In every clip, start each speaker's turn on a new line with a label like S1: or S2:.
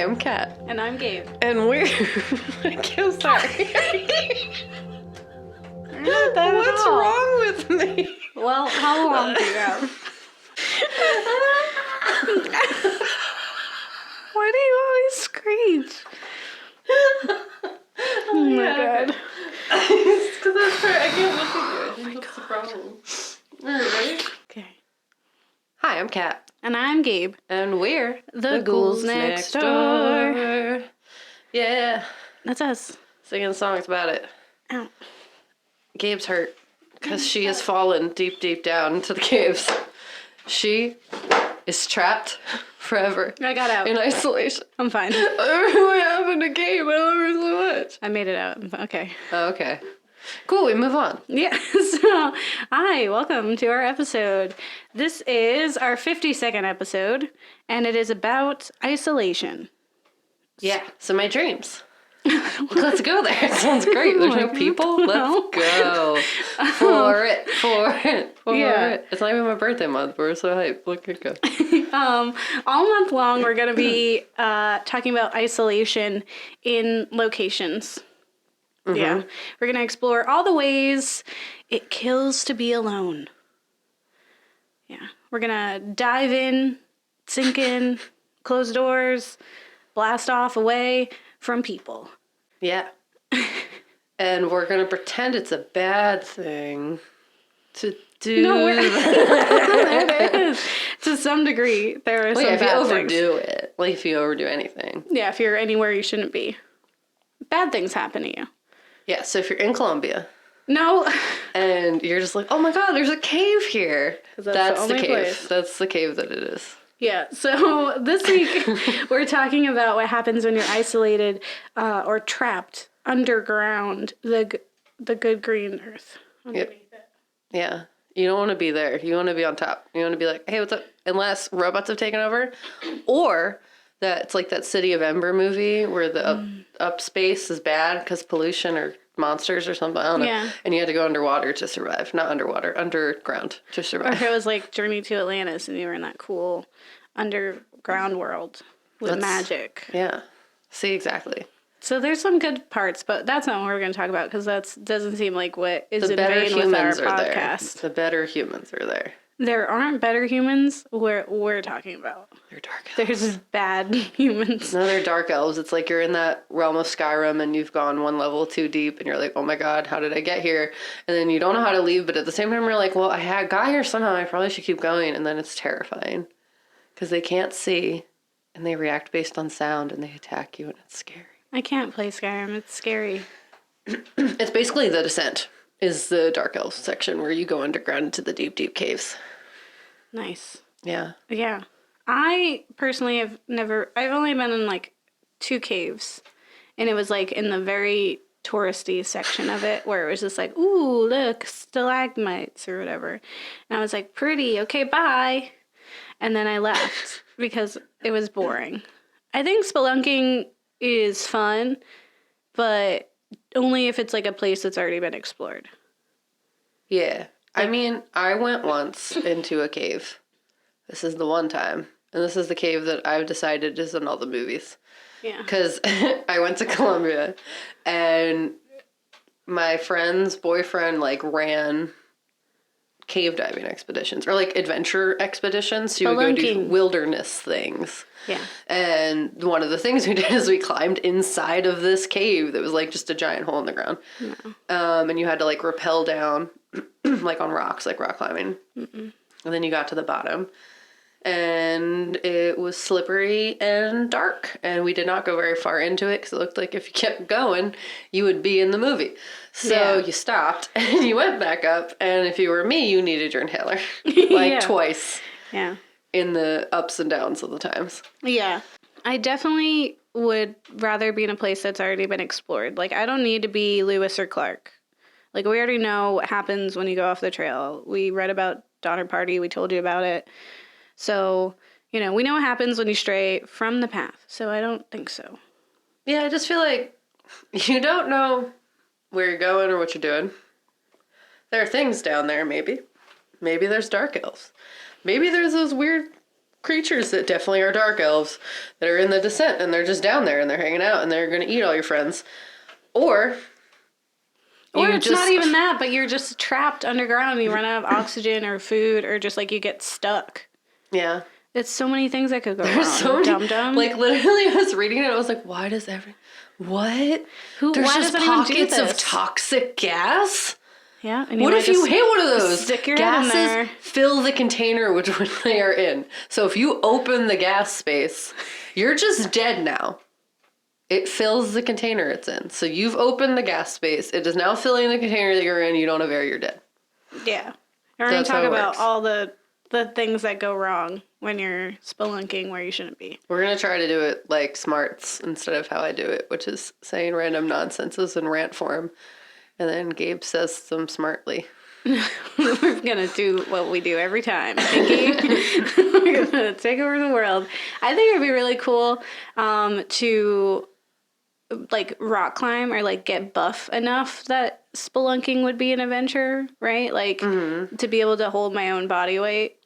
S1: Hi, I'm Kat.
S2: And I'm Gabe.
S1: And we're... I'm sorry.
S2: Not that
S1: What's
S2: at all.
S1: wrong with me?
S2: Well, how long do you have? Why do you always screech? Oh my god.
S1: It's because I can't look at you. I think that's the problem. Alright, ready?
S2: Okay.
S1: Hi, I'm Kat.
S2: And I'm Gabe.
S1: And we're
S2: The Ghouls Next Door.
S1: Yeah.
S2: That's us.
S1: Singing songs about it.
S2: Ow.
S1: Gabe's hurt because she has fallen deep, deep down into the caves. She is trapped forever.
S2: I got out.
S1: In isolation.
S2: I'm fine.
S1: What happened to Gabe? I love her so much.
S2: I made it out. Okay.
S1: Oh, okay. Cool, we move on.
S2: Yeah, so, hi, welcome to our episode. This is our 52nd episode, and it is about isolation.
S1: Yeah, so my dreams. Let's go there. It sounds great. There's no people. Let's go. For it.
S2: Yeah.
S1: It's not even my birthday month. We're so hyped. Look at go.
S2: All month long, we're going to be talking about isolation in locations. Mm-hmm. Yeah. We're going to explore all the ways it kills to be alone. Yeah. We're going to dive in, sink in, close doors, blast off away from people.
S1: Yeah. And we're going to pretend it's a bad thing to do.
S2: No, it is. To some degree, there are some
S1: if you
S2: bad
S1: overdo
S2: things.
S1: it. Like if you overdo anything.
S2: Yeah, if you're anywhere you shouldn't be. Bad things happen to you.
S1: Yeah, so if you're in Colombia.
S2: No.
S1: And you're just like, oh my god, there's a cave here. That's the cave.
S2: Place.
S1: That's the cave that it is.
S2: Yeah, so this week we're talking about what happens when you're isolated or trapped underground the good green earth.
S1: Yep. Yeah. You don't want to be there. You want to be on top. You want to be like, hey, what's up? Unless robots have taken over. Or it's like that City of Ember movie where the up space is bad because pollution or monsters or something. I don't know.
S2: Yeah.
S1: And you had to go underwater to survive. Not underwater, underground to survive.
S2: Or it was like Journey to Atlantis and you were in that cool underground world with magic.
S1: Yeah. See, exactly.
S2: So there's some good parts, but that's not what we're going to talk about because that doesn't seem like what is in vein with our podcast.
S1: The better humans are there.
S2: There aren't better humans we're talking about.
S1: They're dark elves.
S2: There's bad humans.
S1: No, they're dark elves. It's like you're in that realm of Skyrim and you've gone one level too deep and you're like, oh my god, how did I get here? And then you don't know how to leave, but at the same time you're like, well, I got here somehow. I probably should keep going. And then it's terrifying because they can't see and they react based on sound and they attack you and it's scary.
S2: I can't play Skyrim. It's scary.
S1: It's basically The Descent is the dark elves section where you go underground into the deep, deep caves.
S2: Nice.
S1: Yeah.
S2: Yeah. I personally I've only been in like 2 caves. And it was like in the very touristy section of it where it was just like, ooh, look, stalagmites or whatever. And I was like, pretty, okay, bye. And then I left because it was boring. I think spelunking is fun, but only if it's like a place that's already been explored.
S1: Yeah. I mean, I went once into a cave. This is the one time. And this is the cave that I've decided is in all the movies.
S2: Yeah.
S1: Because I went to Colombia and my friend's boyfriend like ran cave diving expeditions or like adventure expeditions. So you would go do wilderness things.
S2: Yeah.
S1: And one of the things we did is we climbed inside of this cave that was like just a giant hole in the ground. No. And you had to like rappel down like on rocks, like rock climbing. Mm-mm. And then you got to the bottom and it was slippery and dark. And we did not go very far into it because it looked like if you kept going, you would be in the movie. So you stopped and you went back up. And if you were me, you needed your inhaler like twice.
S2: Yeah.
S1: In the ups and downs of the times.
S2: Yeah. I definitely would rather be in a place that's already been explored. Like, I don't need to be Lewis or Clark. Like, we already know what happens when you go off the trail. We read about Donner Party. We told you about it. So, we know what happens when you stray from the path. So I don't think so.
S1: Yeah, I just feel like you don't know where you're going or what you're doing. There are things down there, maybe. Maybe there's dark elves. Maybe there's those weird creatures that definitely are dark elves that are in the descent and they're just down there and they're hanging out and they're going to eat all your friends. Or
S2: it's not even that, but you're just trapped underground and you run out of oxygen or food or just like you get stuck.
S1: Yeah.
S2: It's so many things that could go wrong.
S1: There's so many,
S2: dum-dum.
S1: like literally I was reading it and I was like, why does what? There's
S2: why
S1: just
S2: does anyone do
S1: pockets of
S2: this?
S1: toxic gas?
S2: Yeah. And
S1: What if you hit one of those?
S2: Stick your head in there.
S1: Gases fill the container which one they are in. So if you open the gas space, you're just dead now. It fills the container it's in. So you've opened the gas space. It is now filling the container that you're in. You don't have air, you're dead.
S2: Yeah. We're going to talk about all the things that go wrong when you're spelunking where you shouldn't be.
S1: We're going to try to do it like smarts instead of how I do it, which is saying random nonsenses in rant form. And then Gabe says them smartly.
S2: We're going to do what we do every time. We're going to take over the world. I think it would be really cool to like rock climb or like get buff enough that spelunking would be an adventure, right? Like to be able to hold my own body weight.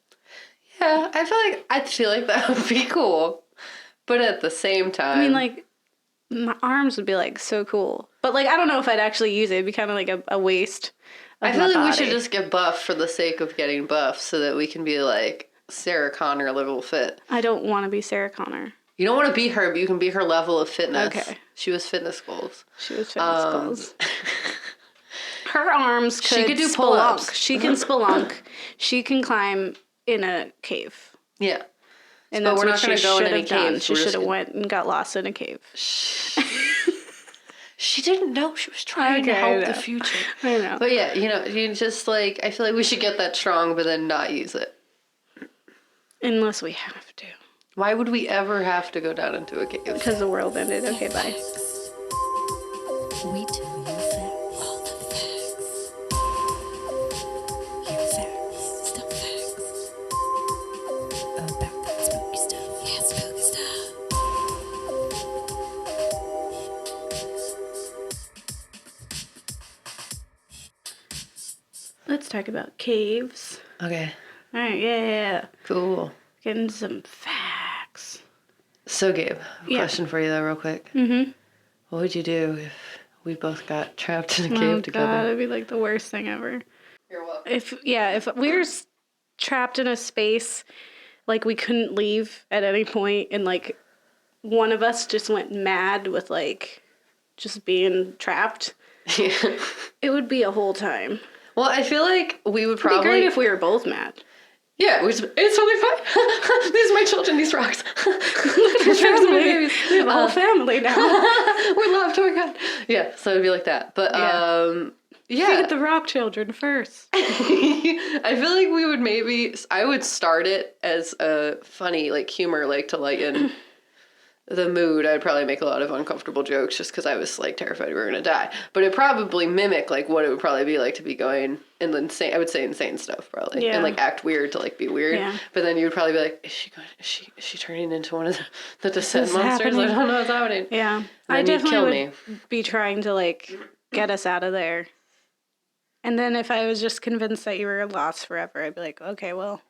S1: Yeah, I feel like that would be cool. But at the same time,
S2: I mean, like, my arms would be like so cool. But like, I don't know if I'd actually use it. It'd be kind of like a waste of
S1: I feel
S2: my
S1: like
S2: body.
S1: we should just get buff for the sake of getting buff so that we can be like Sarah Connor level fit.
S2: I don't want to be Sarah Connor.
S1: You don't want to be her, but you can be her level of fitness.
S2: Okay.
S1: She was fitness goals.
S2: She was fitness goals. Her arms could
S1: She could do
S2: spelunk.
S1: pull-ups.
S2: She can spelunk. She can climb in a cave.
S1: Yeah.
S2: And
S1: but
S2: that's
S1: we're
S2: what
S1: not
S2: she
S1: going to go in
S2: should
S1: any
S2: have done.
S1: caves.
S2: She should have went and got lost in a cave.
S1: She didn't know. She was trying to help the future.
S2: I know.
S1: But yeah, you just like, I feel like we should get that strong, but then not use it.
S2: Unless we have to.
S1: Why would we ever have to go down into a cave?
S2: Because the world ended. Okay, bye.
S3: We tell you facts. All the facts. Here facts. Still facts. About that spooky stuff. Yeah, spooky stuff.
S2: Let's talk about caves.
S1: Okay.
S2: All right, yeah.
S1: Cool.
S2: Getting some facts.
S1: So, Gabe,
S2: Yeah.
S1: question for you though, real quick.
S2: Mm-hmm.
S1: What would you do if we both got trapped in a cave
S2: Oh, God,
S1: together?
S2: it'd be like the worst thing ever.
S1: You're welcome.
S2: If we were trapped in a space, like we couldn't leave at any point, and like one of us just went mad with like just being trapped,
S1: Yeah.
S2: it would be a whole time.
S1: Well, I feel like we would
S2: It'd be
S1: probably.
S2: great if we were both mad.
S1: Yeah, it's totally fine. These are my children, these rocks.
S2: These rocks are my babies. We have a whole family now.
S1: We're loved, oh my god. Yeah, so it'd be like that. But, yeah.
S2: Feed the rock children first.
S1: I feel like we would I would start it as a funny, like, humor, like, to lighten the mood. I'd probably make a lot of uncomfortable jokes just because I was, like, terrified we were going to die. But it'd probably mimic, like, what it would probably be like to be going in the insane, I would say insane stuff, probably.
S2: Yeah.
S1: And, like, act weird to, like, be weird.
S2: Yeah.
S1: But then you would probably be like, is she turning into one of the descent
S2: this
S1: monsters?
S2: happening?
S1: I don't know what's happening.
S2: Yeah.
S1: And
S2: I
S1: then you'd
S2: definitely
S1: kill
S2: would be trying to, like, get us out of there. And then if I was just convinced that you were lost forever, I'd be like, okay, well,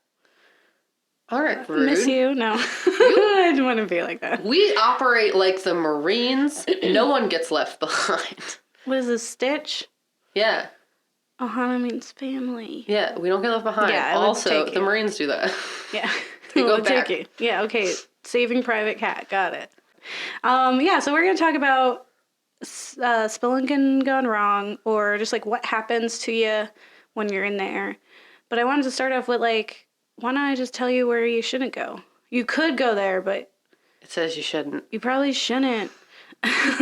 S1: All right, rude.
S2: miss you. No. I don't want to be like that.
S1: We operate like the Marines. No one gets left behind.
S2: What is this, Stitch?
S1: Yeah.
S2: Ohana means family.
S1: Yeah, we don't get left behind.
S2: Yeah, I would
S1: also,
S2: take
S1: the
S2: you.
S1: Marines do that.
S2: Yeah.
S1: They go
S2: We'll
S1: back.
S2: take you. Yeah, okay. Saving Private Cat. Got it. Yeah, so we're going to talk about spelunking gone wrong, or just like what happens to you when you're in there. But I wanted to start off with like, why don't I just tell you where you shouldn't go? You could go there, but
S1: It says you shouldn't.
S2: you probably shouldn't.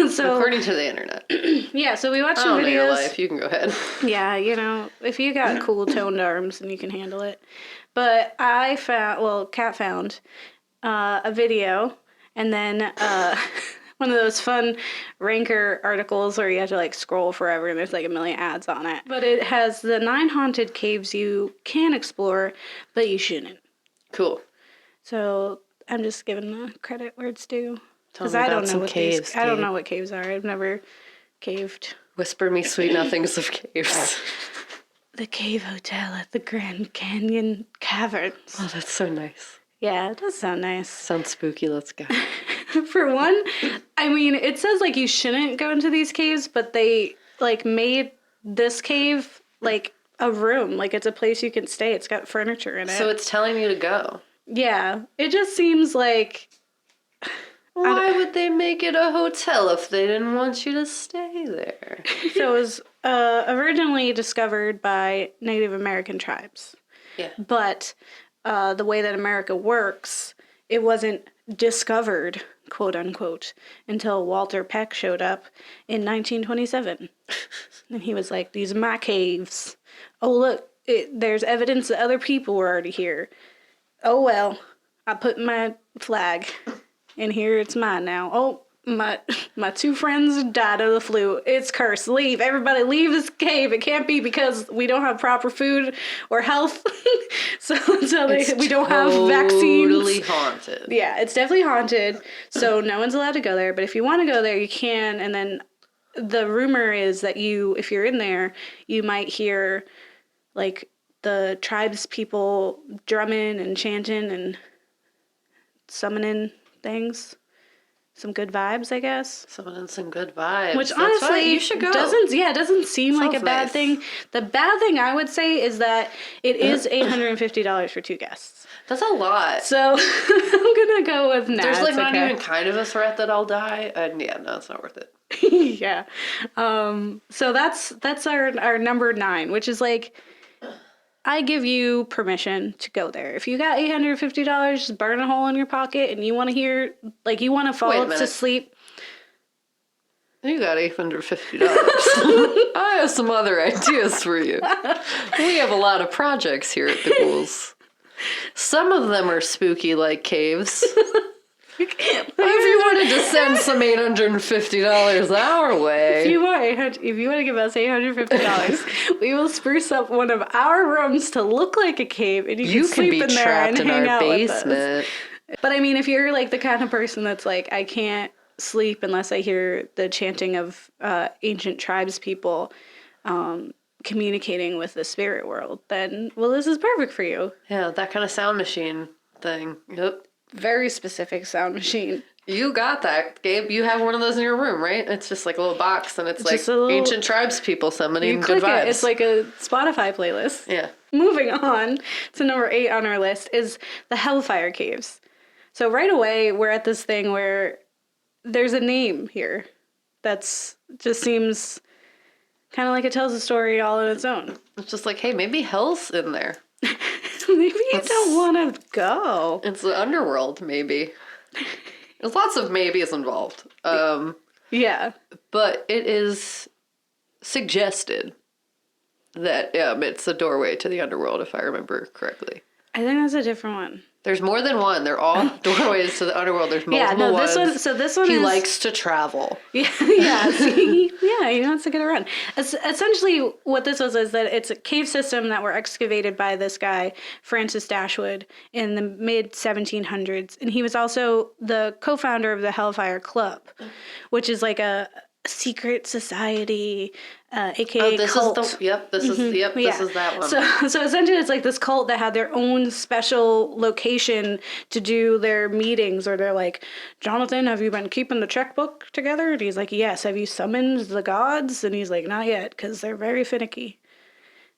S2: So
S1: According to the internet.
S2: yeah, so we watched
S1: I
S2: some
S1: don't know your
S2: videos.
S1: life. You can go ahead.
S2: Yeah, you know, if you got cool toned arms and you can handle it. But Kat found a video, and then one of those fun Ranker articles where you have to like scroll forever and there's like a million ads on it. But it has the 9 haunted caves you can explore, but you shouldn't.
S1: Cool.
S2: So I'm just giving the credit where it's due.
S1: Tell
S2: Because
S1: me
S2: I
S1: about
S2: don't know
S1: some
S2: what
S1: caves,
S2: I don't
S1: Gabe.
S2: know what caves are. I've never caved.
S1: Whisper me sweet nothings of caves.
S2: The Cave Hotel at the Grand Canyon Caverns.
S1: Oh, that's so nice.
S2: Yeah, it does sound nice.
S1: Sounds spooky. Let's go.
S2: For one, I mean, it says like you shouldn't go into these caves, but they like made this cave like a room. Like it's a place you can stay. It's got furniture in it.
S1: So it's telling you to go.
S2: Yeah, it just seems like...
S1: Why would they make it a hotel if they didn't want you to stay there?
S2: So it was originally discovered by Native American tribes.
S1: Yeah.
S2: But the way that America works, it wasn't discovered, quote unquote, until Walter Peck showed up in 1927. And he was like, these are my caves. Oh, look, there's evidence that other people were already here. Oh, well, I put my flag in here. It's mine now. Oh, my two friends died of the flu. It's cursed. Leave. Everybody leave this cave. It can't be because we don't have proper food or health. so we don't have vaccines.
S1: Totally haunted.
S2: Yeah, it's definitely haunted. So no one's allowed to go there. But if you want to go there, you can. And then the rumor is that if you're in there, you might hear like the tribes people drumming and chanting and summoning things. Some good vibes, I guess.
S1: Summoning some good vibes.
S2: Which
S1: That's
S2: honestly,
S1: right. You should go.
S2: doesn't seem like a
S1: Sounds
S2: bad
S1: nice.
S2: thing. The bad thing I would say is that it is $850 for 2 guests.
S1: That's a lot.
S2: So I'm gonna go with nah.
S1: There's like
S2: it's
S1: not
S2: okay.
S1: even kind of a threat that I'll die. And yeah, no, it's not worth it.
S2: Yeah. So that's our number 9, which is like, I give you permission to go there. If you got $850, just burn a hole in your pocket and you want to hear, like, you want to fall to
S1: minute.
S2: sleep.
S1: You got $850. I have some other ideas for you. We have a lot of projects here at the Ghouls. Some of them are spooky like caves. If you wanted to send some $850 our way.
S2: If you want to give us $850, we will spruce up one of our rooms to look like a cave, and you can sleep
S1: be
S2: in there
S1: trapped
S2: and
S1: in
S2: hang
S1: our
S2: out with
S1: basement.
S2: us. But I mean, if you're like the kind of person that's like, I can't sleep unless I hear the chanting of ancient tribes people communicating with the spirit world, then this is perfect for you.
S1: Yeah, that kind of sound machine thing. Yep.
S2: Very specific sound machine.
S1: You got that, Gabe. You have one of those in your room, right? It's just like a little box, and it's like
S2: just a little-
S1: ancient tribes people summoning
S2: You
S1: good
S2: click
S1: vibes.
S2: it. It's like a Spotify playlist.
S1: Yeah.
S2: Moving on to number 8 on our list is the Hellfire Caves. So right away, we're at this thing where there's a name here that's just seems kind of like it tells a story all on its own.
S1: It's just like, hey, maybe hell's in there.
S2: Maybe you don't want to go.
S1: It's the underworld, maybe. There's lots of maybes involved.
S2: Yeah.
S1: But it is suggested that it's the doorway to the underworld, if I remember correctly.
S2: I think that's a different one.
S1: There's more than one. They're all doorways to the underworld. There's multiple ones.
S2: This one
S1: he
S2: is...
S1: likes to travel.
S2: Yeah, he wants to get around. Essentially, what this was is that it's a cave system that were excavated by this guy, Francis Dashwood, in the mid-1700s. And he was also the co-founder of the Hellfire Club, which is like a secret society, aka cult.
S1: This is that one.
S2: So essentially it's like this cult that had their own special location to do their meetings, or they're like, Jonathan, have you been keeping the checkbook together? And he's like, yes. Have you summoned the gods? And he's like, not yet, because they're very finicky.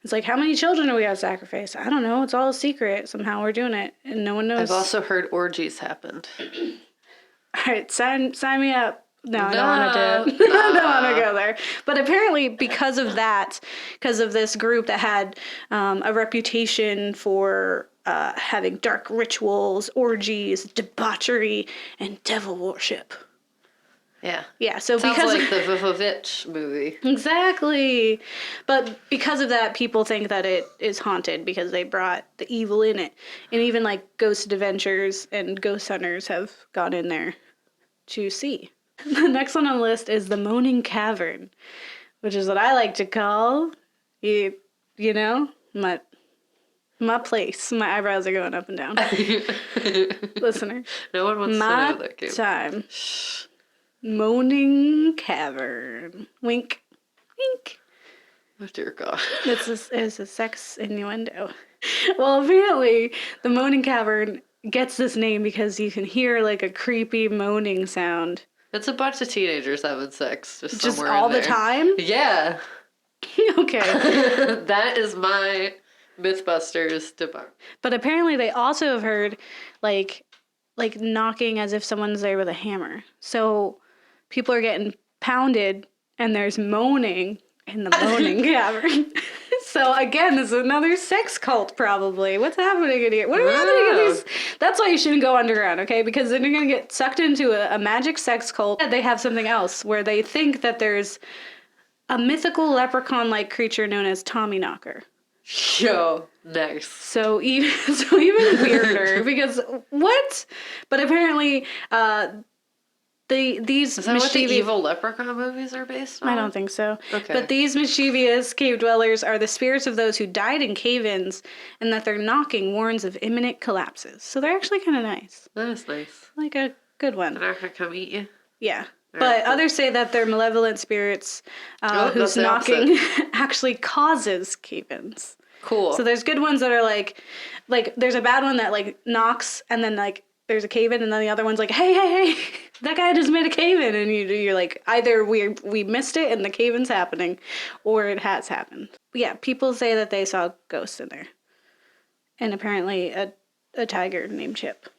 S2: It's like, how many children are we going to sacrifice? I don't know. It's all a secret. Somehow we're doing it, and no one knows.
S1: I've also heard orgies happened.
S2: All right, sign me up. No, I don't want to do it. I don't want to go there. But apparently because of this group that had a reputation for having dark rituals, orgies, debauchery, and devil worship.
S1: Yeah.
S2: Yeah, so
S1: Sounds
S2: because
S1: like the Vivovich movie.
S2: Exactly. But because of that, people think that it is haunted because they brought the evil in it. And even like Ghost Adventures and Ghost Hunters have gone in there to see. The next one on the list is the Moaning Cavern, which is what I like to call, you know, my place. My eyebrows are going up and down. Listener.
S1: No one wants to know that game.
S2: Time. Moaning Cavern. Wink. Wink.
S1: Oh, dear God.
S2: It's a sex innuendo. Well, apparently, the Moaning Cavern gets this name because you can hear like a creepy moaning sound.
S1: It's a bunch of teenagers having sex just somewhere
S2: all
S1: in
S2: the
S1: there.
S2: time?
S1: Yeah.
S2: Okay.
S1: That is my Mythbusters debunk.
S2: But apparently they also have heard like knocking as if someone's there with a hammer. So people are getting pounded and there's moaning in the moaning cavern. So again, this is another sex cult probably. What's happening in here? What are happening in these? That's why you shouldn't go underground, okay? Because then you're going to get sucked into a magic sex cult. They have something else where they think that there's a mythical leprechaun-like creature known as Tommyknocker.
S1: Yo, nice.
S2: So even weirder because what? But apparently, these
S1: Is that what the
S2: mischievous
S1: evil leprechaun movies are based on?
S2: I don't think so.
S1: Okay.
S2: But these mischievous cave dwellers are the spirits of those who died in cave-ins, and that their knocking warns of imminent collapses. So they're actually kind of nice.
S1: That is nice.
S2: Like a good one.
S1: They're not gonna come eat you.
S2: Yeah.
S1: All
S2: But
S1: right, cool.
S2: others say that they're malevolent spirits
S1: that's
S2: whose
S1: the
S2: knocking actually causes cave-ins.
S1: Cool.
S2: So there's good ones that are like there's a bad one that like knocks and then like there's a cave in and then the other one's like, hey, that guy just made a cave in, and you're like, either we missed it and the cave in's happening, or it has happened. But yeah, people say that they saw ghosts in there, and apparently a tiger named Chip.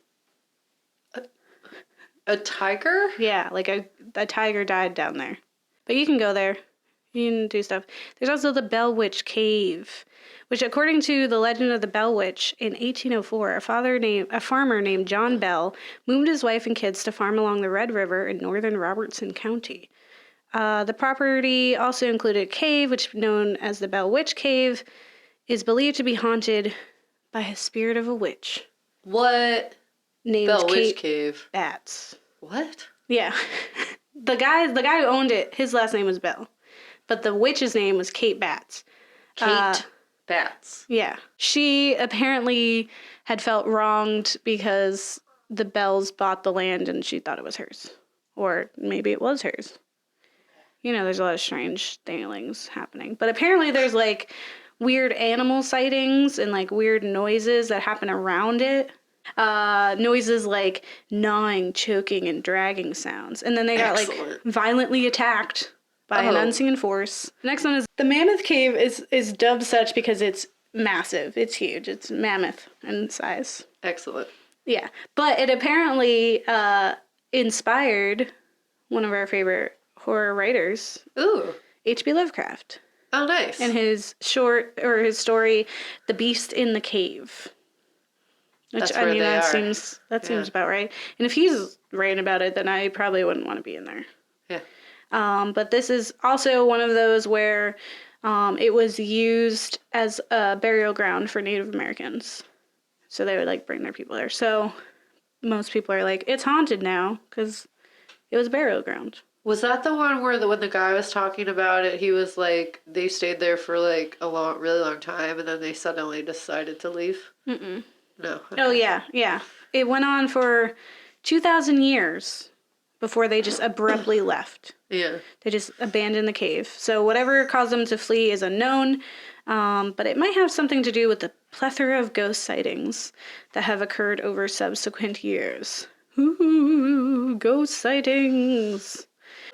S1: A tiger?
S2: Yeah, like a tiger died down there. But you can go there. You can do stuff. There's also the Bell Witch Cave, which, according to the legend of the Bell Witch, in 1804, a farmer named John Bell moved his wife and kids to farm along the Red River in northern Robertson County. The property also included a cave, which, known as the Bell Witch Cave, is believed to be haunted by a spirit of a witch.
S1: What?
S2: Named
S1: Bell
S2: Kate
S1: Witch Cave.
S2: Batts.
S1: What?
S2: Yeah. The guy who owned it, his last name was Bell. But the witch's name was Kate Batts.
S1: Kate Batts.
S2: Yeah. She apparently had felt wronged because the Bells bought the land and she thought it was hers. Or maybe it was hers. You know, there's a lot of strange things happening. But apparently there's like weird animal sightings and like weird noises that happen around it. Noises like gnawing, choking, and dragging sounds. And then they got like violently attacked by an unseen force. The next one is the Mammoth Cave is dubbed such because it's massive. It's huge. It's mammoth in size.
S1: Excellent.
S2: Yeah. But it apparently inspired one of our favorite horror writers.
S1: Ooh.
S2: H.P. Lovecraft.
S1: Oh, nice.
S2: And his story, The Beast in the Cave. Which,
S1: That's where they are.
S2: seems about right. And if he's writing about it, then I probably wouldn't want to be in there.
S1: Yeah.
S2: But this is also one of those where it was used as a burial ground for Native Americans. So they would like bring their people there. So most people are like, it's haunted now because it was a burial ground.
S1: Was that the one where when the guy was talking about it, he was like, they stayed there for like a really long time and then they suddenly decided to leave?
S2: Mm-mm.
S1: No. Okay.
S2: Oh, yeah. It went on for 2,000 years before they just abruptly left.
S1: Yeah.
S2: They just abandoned the cave. So whatever caused them to flee is unknown, but it might have something to do with the plethora of ghost sightings that have occurred over subsequent years. Ooh, ghost sightings.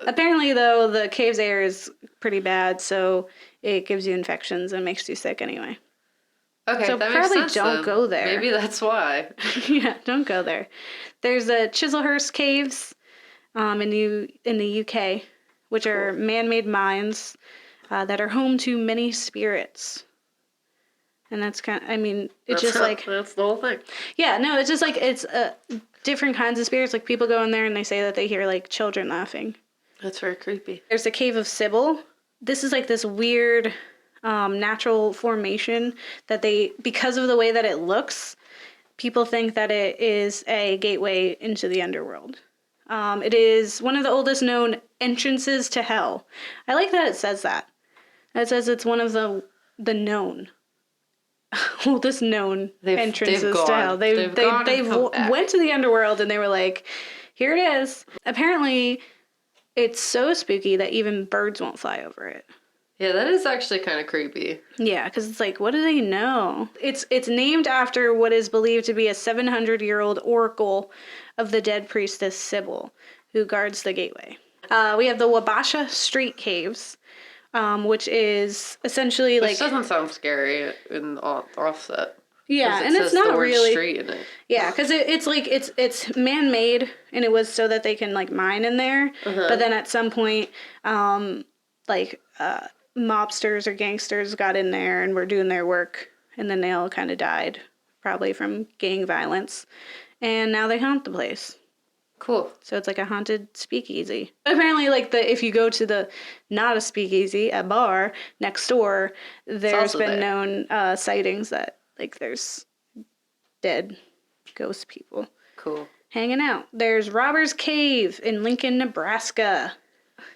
S2: Apparently, though, the cave's air is pretty bad, so it gives you infections and makes you sick anyway.
S1: Okay,
S2: So
S1: that
S2: probably
S1: makes sense,
S2: don't
S1: then.
S2: go there.
S1: Maybe that's why.
S2: Yeah, don't go there. There's the Chislehurst Caves in the UK, which are man-made mines that are home to many spirits. And that's kind of, it's just like...
S1: That's the whole thing.
S2: Yeah, no, it's just like, it's different kinds of spirits. Like, people go in there and they say that they hear, like, children laughing.
S1: That's very creepy.
S2: There's the Cave of Sybil. This is, like, this weird... natural formation that because of the way that it looks, people think that it is a gateway into the underworld. It is one of the oldest known entrances to hell. I like that it says that. It says it's one of the known oldest known entrances to hell. They went to the underworld and they were like, here it is. Apparently, it's so spooky that even birds won't fly over it.
S1: Yeah, that is actually kind of creepy.
S2: Yeah, because it's like, what do they know? It's named after what is believed to be a 700-year-old oracle of the dead priestess Sybil, who guards the gateway. We have the Wabasha Street Caves, which is essentially
S1: Which
S2: like...
S1: doesn't sound scary in offset.
S2: Yeah,
S1: It
S2: and
S1: says
S2: it's not
S1: the word
S2: really...
S1: street in it.
S2: Yeah, because it's like, it's man-made, and it was so that they can, like, mine in there. But then at some point, mobsters or gangsters got in there and were doing their work, and then they all kind of died, probably from gang violence. And now they haunt the place.
S1: Cool.
S2: So it's like a haunted speakeasy. Apparently, like, if you go to the, not a speakeasy, a bar next door, there's been known sightings that, like, there's dead ghost people.
S1: Cool.
S2: Hanging out. There's Robber's Cave in Lincoln, Nebraska.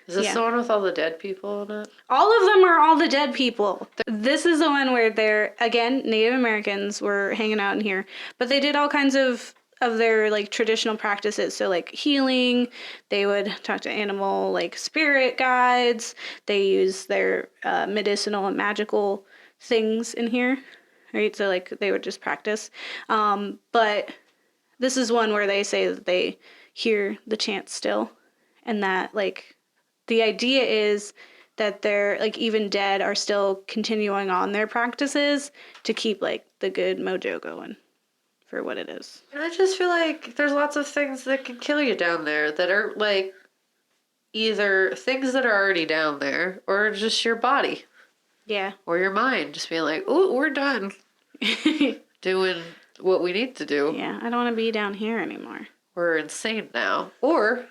S1: Is this the one with all the dead people in it?
S2: All of them are all the dead people. This is the one where they're, again, Native Americans were hanging out in here. But they did all kinds of their, like, traditional practices. So, like, healing. They would talk to animal, like, spirit guides. They use their medicinal and magical things in here. Right? So, like, they would just practice. But this is one where they say that they hear the chants still. And that, like... The idea is that they're, like, even dead are still continuing on their practices to keep, like, the good mojo going for what it is.
S1: And I just feel like there's lots of things that can kill you down there that are, like, either things that are already down there or just your body.
S2: Yeah.
S1: Or your mind. Just being like, oh, we're done doing what we need to do.
S2: Yeah, I don't want to be down here anymore.
S1: We're insane now. Or...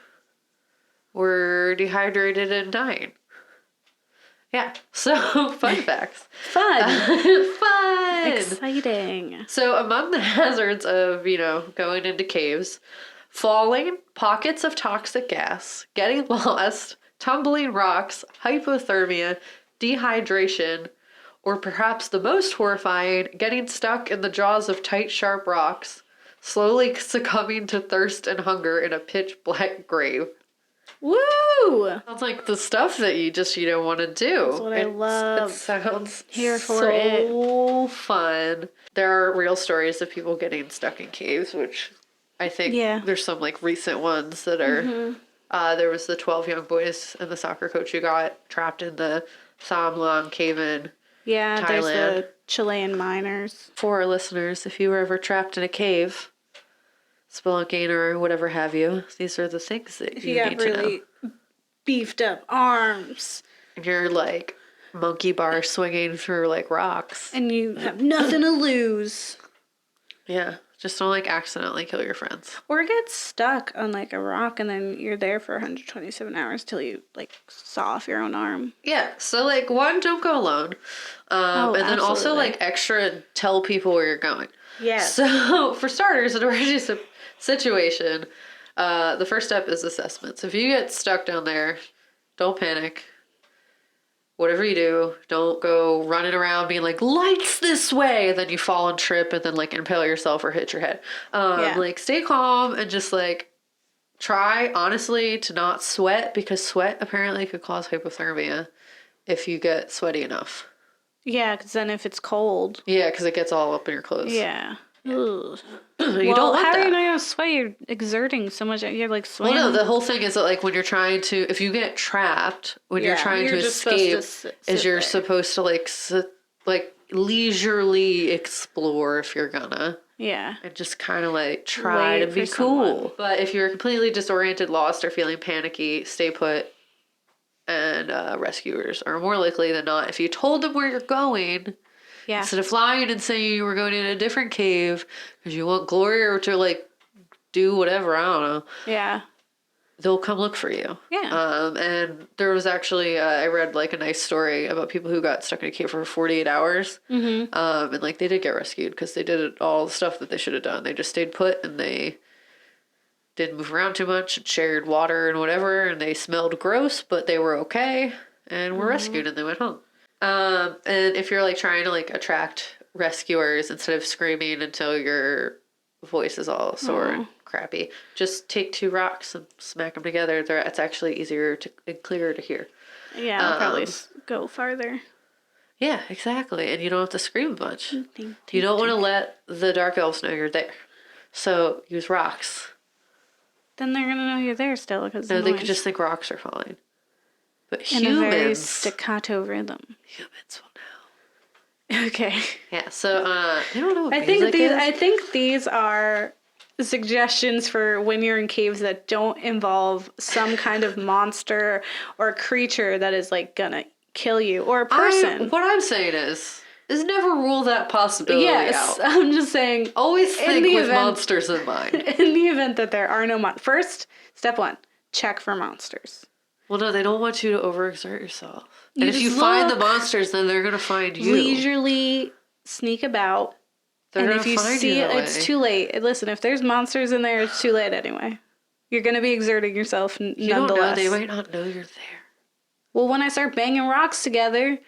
S1: we're dehydrated and dying. Yeah. So, fun facts.
S2: Fun.
S1: Fun.
S2: Exciting.
S1: So, among the hazards of, going into caves, falling, pockets of toxic gas, getting lost, tumbling rocks, hypothermia, dehydration, or perhaps the most horrifying, getting stuck in the jaws of tight, sharp rocks, slowly succumbing to thirst and hunger in a pitch black grave.
S2: Woo!
S1: Sounds like the stuff that you just don't want to do.
S2: That's what I love.
S1: It sounds
S2: Here for
S1: so fun. There are real stories of people getting stuck in caves, which I think there's some like recent ones that are. There was the 12 young boys and the soccer coach who got trapped in the Tham Luang cave in Thailand.
S2: There's the Chilean miners.
S1: For our listeners, if you were ever trapped in a cave, spelunking or whatever have you, these are the things that you need to know. Really
S2: beefed up arms.
S1: And you're like monkey bar swinging through like rocks.
S2: And you have nothing to lose.
S1: Yeah. Just don't like accidentally kill your friends.
S2: Or get stuck on like a rock and then you're there for 127 hours till you like saw off your own arm.
S1: Yeah. So like one, don't go alone. And then also like extra tell people where you're going.
S2: Yeah.
S1: So for starters, in emergency situation, the first step is assessment. So if you get stuck down there, don't panic. Whatever you do, don't go running around being like, lights this way, and then you fall and trip and then like impale yourself or hit your head. Like stay calm and just like try honestly to not sweat, because sweat apparently could cause hypothermia if you get sweaty enough.
S2: Yeah, because then if it's cold.
S1: Yeah, because it gets all up in your clothes.
S2: Yeah. Ugh.
S1: You don't want
S2: how
S1: that.
S2: are you not gonna sweat? You're exerting so much. You're like sweating.
S1: Well, no, the whole thing is that like when you're trying to, if you get trapped, when you're trying to escape, you're supposed to like leisurely explore if you're gonna.
S2: Yeah.
S1: And just kind of like try to be cool. But if you're completely disoriented, lost, or feeling panicky, stay put. And rescuers are more likely than not, if you told them where you're going, instead of flying and saying you were going in a different cave because you want glory or to like do whatever, I don't know.
S2: Yeah.
S1: They'll come look for you.
S2: Yeah.
S1: And there was actually, I read like a nice story about people who got stuck in a cave for 48 hours. Mm-hmm. And like they did get rescued because they did all the stuff that they should have done. They just stayed put and they didn't move around too much and shared water and whatever. And they smelled gross, but they were okay and were rescued and they went home. And if you're like trying to like attract rescuers instead of screaming until your voice is all sore and crappy, just take 2 rocks and smack them together. It's actually easier and clearer to hear.
S2: Yeah, I'll probably go farther.
S1: Yeah, exactly. And you don't have to scream a bunch.
S2: Ding,
S1: You don't want to let the dark elves know you're there. So use rocks.
S2: Then they're gonna know you're there still because
S1: No, they could just think rocks are falling. But
S2: in a very
S1: humans
S2: staccato rhythm.
S1: will know.
S2: Okay.
S1: Yeah, so they don't know what
S2: I
S1: music is.
S2: think these are suggestions for when you're in caves that don't involve some kind of monster or creature that is like gonna kill you or a person.
S1: What I'm saying is never rule that possibility out.
S2: I'm just saying.
S1: Always think
S2: the
S1: with
S2: event-
S1: monsters in mind.
S2: In the event that there are no monsters, first step 1, check for monsters.
S1: Well, no, they don't want you to overexert yourself.
S2: You
S1: And if you
S2: just
S1: find the
S2: look,
S1: monsters, then they're gonna find you.
S2: leisurely sneak about.
S1: They're
S2: And
S1: gonna
S2: if you
S1: find
S2: see
S1: you
S2: it,
S1: that
S2: it's
S1: way.
S2: too late. Listen, if there's monsters in there, it's too late anyway. You're going to be exerting yourself
S1: You
S2: nonetheless.
S1: don't know. They might not know you're there.
S2: Well, when I start banging rocks together,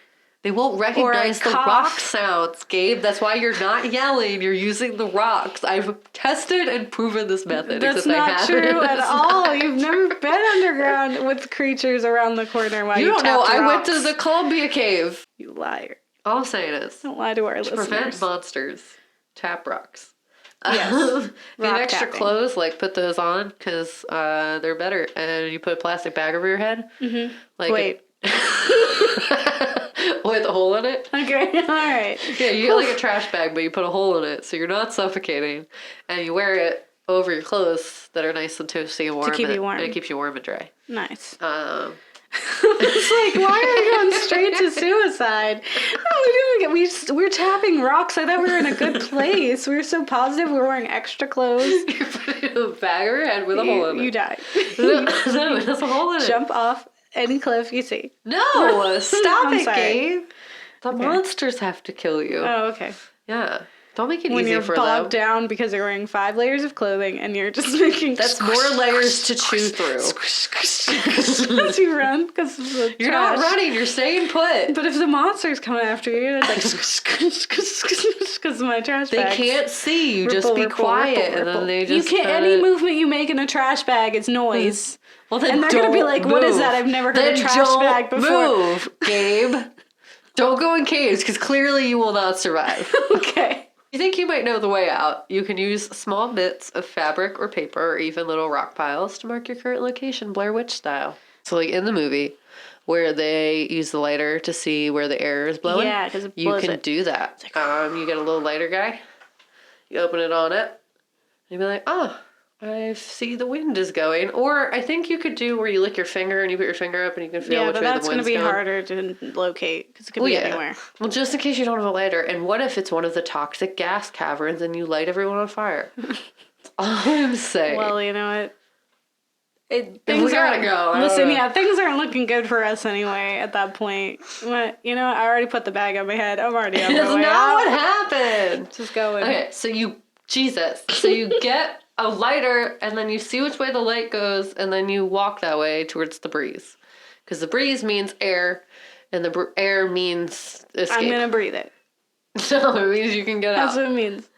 S1: They won't recognize the
S2: cough.
S1: rock sounds, Gabe. That's why you're not yelling. You're using the rocks. I've tested and proven this method.
S2: that's
S1: except I
S2: not
S1: haven't.
S2: true at
S1: It's
S2: all.
S1: not.
S2: You've never been underground with creatures around the corner while
S1: You
S2: you
S1: don't know.
S2: tapped
S1: I went
S2: rocks.
S1: to the Columbia Cave.
S2: You liar.
S1: All I'm saying is,
S2: Don't lie to our
S1: to
S2: listeners.
S1: prevent monsters, tap rocks.
S2: Yes.
S1: If you have
S2: Rock
S1: extra
S2: tapping.
S1: clothes, like put those on because they're better. And you put a plastic bag over your head. Mm-hmm. Like
S2: Wait.
S1: with a hole in it.
S2: Okay, all right.
S1: Yeah, you get like a trash bag, but you put a hole in it so you're not suffocating, and you wear it over your clothes that are nice and toasty and warm.
S2: keep you warm.
S1: And it keeps you warm and dry.
S2: Nice.
S1: It's
S2: Like, why are we going straight to suicide? Oh, we're tapping rocks. I thought we were in a good place. We were so positive we were wearing extra clothes.
S1: you put it in a bag over your head with a hole in it.
S2: You die.
S1: No, there's a hole in it.
S2: Jump off any cliff you see.
S1: No, stop
S2: I'm
S1: it,
S2: sorry.
S1: Gabe. The monsters have to kill you.
S2: Oh, okay.
S1: Yeah. Don't make it
S2: When
S1: easy
S2: you're
S1: for
S2: bogged
S1: them.
S2: down because you're wearing 5 layers of clothing and you're just making
S1: That's more layers to chew through.
S2: as you run because of the
S1: You're
S2: trash.
S1: not running, you're staying put.
S2: But if the monster's coming after you, it's like because of my trash
S1: They
S2: bags.
S1: can't see you. Just
S2: Ripple,
S1: be
S2: ripple,
S1: quiet,
S2: ripple,
S1: and then
S2: ripple.
S1: they
S2: You
S1: just.
S2: can't. Any movement you make in a trash bag is noise.
S1: Well, then
S2: And they're gonna be
S1: don't
S2: like, "What is
S1: move.
S2: that? I've never heard
S1: Then
S2: a trash
S1: don't
S2: bag before."
S1: Move, Gabe. Don't go in caves because clearly you will not survive.
S2: Okay.
S1: You think you might know the way out? You can use small bits of fabric or paper or even little rock piles to mark your current location, Blair Witch style. So, like in the movie, where they use the lighter to see where the air is blowing,
S2: Yeah, 'cause it
S1: you
S2: blows
S1: can
S2: it.
S1: do that. You get a little lighter guy, you open it on it, and you be like, oh, I see the wind is going. Or I think you could do where you lick your finger and you put your finger up and you can feel
S2: Yeah,
S1: which
S2: but
S1: way the
S2: that's
S1: wind's
S2: going to be
S1: going.
S2: harder to locate because it could be anywhere.
S1: Well, just in case you don't have a lighter. And what if it's one of the toxic gas caverns and you light everyone on fire? That's all I'm saying.
S2: Well, you know what?
S1: we gotta go.
S2: Listen, yeah, things aren't looking good for us anyway at that point. What, you know, I already put the bag on my head. I'm already on my
S1: That's
S2: way
S1: not
S2: out.
S1: what happened.
S2: Just going.
S1: Okay, so you get a lighter and then you see which way the light goes and then you walk that way towards the breeze. Because the breeze means air and the air means escape.
S2: I'm going to breathe it.
S1: No, it means you can get
S2: That's
S1: out.
S2: what it means.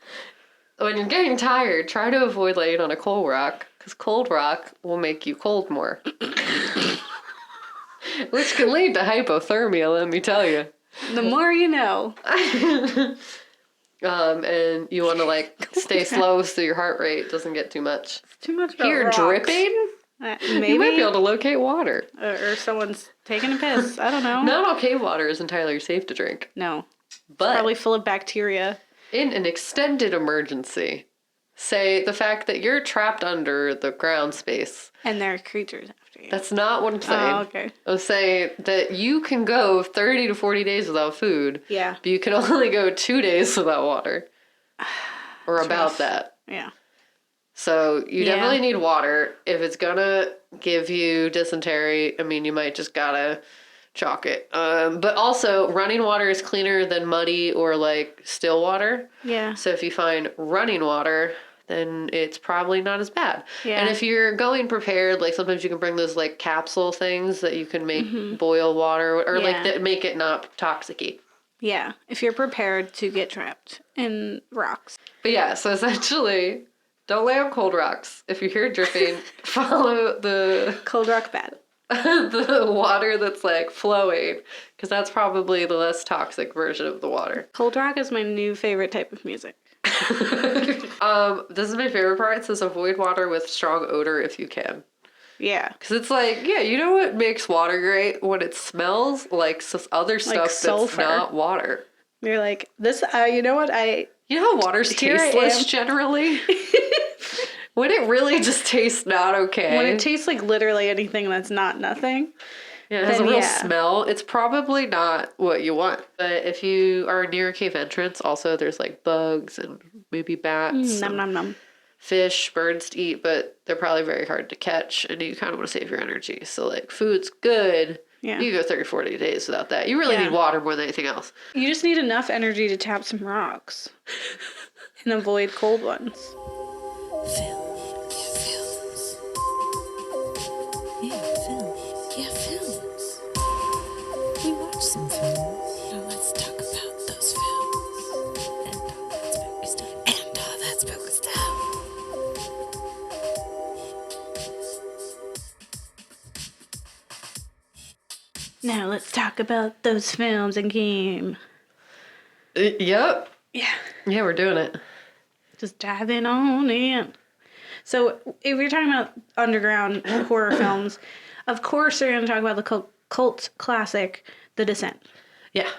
S1: When you're getting tired, try to avoid laying on a cold rock, because cold rock will make you cold more. Which can lead to hypothermia, let me tell you.
S2: The more you know.
S1: And you want to, like, stay slow so your heart rate doesn't get too much.
S2: Too much about
S1: Here,
S2: rocks.
S1: dripping?
S2: Maybe.
S1: You might be able to locate water.
S2: Or someone's taking a piss. I don't know.
S1: Not all cave water is entirely safe to drink.
S2: No.
S1: But
S2: Probably full of bacteria.
S1: in an extended emergency, say the fact that you're trapped under the ground space.
S2: And there are creatures after you.
S1: That's not what I'm saying.
S2: Oh, okay.
S1: I'm saying that you can go 30 to 40 days without food.
S2: Yeah.
S1: But you can only go 2 days without water. Or about
S2: rough.
S1: that.
S2: Yeah.
S1: So you definitely need water. If it's gonna give you dysentery, I mean, you might just gotta chalk it. But also, running water is cleaner than muddy or like still water.
S2: Yeah.
S1: So if you find running water, then it's probably not as bad.
S2: Yeah.
S1: And if you're going prepared, like sometimes you can bring those like capsule things that you can make boil water or like
S2: Yeah.
S1: that make it not toxic-y.
S2: Yeah. If you're prepared to get trapped in rocks.
S1: But yeah, so essentially, don't lay on cold rocks. If you hear dripping, follow the...
S2: Cold rock bad.
S1: the water that's like flowing, because that's probably the less toxic version of the water.
S2: Cold rock is my new favorite type of music.
S1: This is my favorite part. It says avoid water with strong odor if you can.
S2: Yeah.
S1: Because it's like, yeah, you know what makes water great? When it smells like other stuff
S2: sulfur.
S1: that's not water.
S2: You're like, this, you know what,
S1: You know how water's
S2: Here I
S1: tasteless
S2: am.
S1: generally? When it really just tastes not okay.
S2: when it tastes like literally anything that's not nothing.
S1: Yeah, it has a
S2: then
S1: real
S2: yeah.
S1: smell. It's probably not what you want. But if you are near a cave entrance, also there's like bugs and maybe bats.
S2: Nom nom nom.
S1: Fish, birds to eat, but they're probably very hard to catch, and you kind of want to save your energy. So, like, food's good.
S2: Yeah.
S1: You can go 30, 40 days without that. You really
S2: Yeah.
S1: need water more than anything else.
S2: You just need enough energy to tap some rocks and avoid cold ones.
S3: Film. Yeah, films. Yeah, films. We watched some films. Now let's talk about those films. And all that spooky stuff. And all that spooky stuff.
S2: Now let's talk about those films and game.
S1: Yep.
S2: Yeah.
S1: Yeah, we're doing it.
S2: Just diving on in. So if we're talking about underground horror films, of course we're going to talk about the cult classic, The Descent.
S1: Yeah.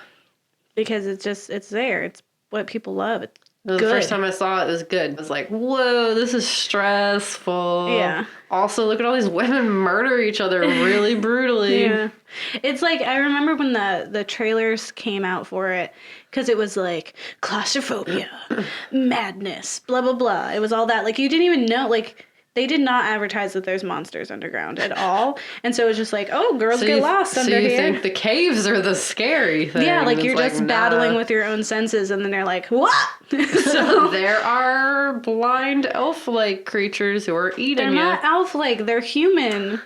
S2: Because it's there. It's what people love. It's
S1: The
S2: good.
S1: first time I saw it, it was good. I was like, whoa, this is stressful.
S2: Yeah.
S1: Also, look at all these women murder each other really brutally.
S2: Yeah. It's like, I remember when the trailers came out for it, because it was like, claustrophobia, madness, blah, blah, blah. It was all that. Like, you didn't even know, like, they did not advertise that there's monsters underground at all. And so it was just like, oh, girls get lost under
S1: you
S2: here.
S1: think the caves are the scary thing.
S2: Yeah, like,
S1: It's
S2: you're just
S1: nah.
S2: battling with your own senses, and then they're like, what?
S1: So there are blind elf-like creatures who are eating
S2: They're
S1: you.
S2: not elf-like, they're human.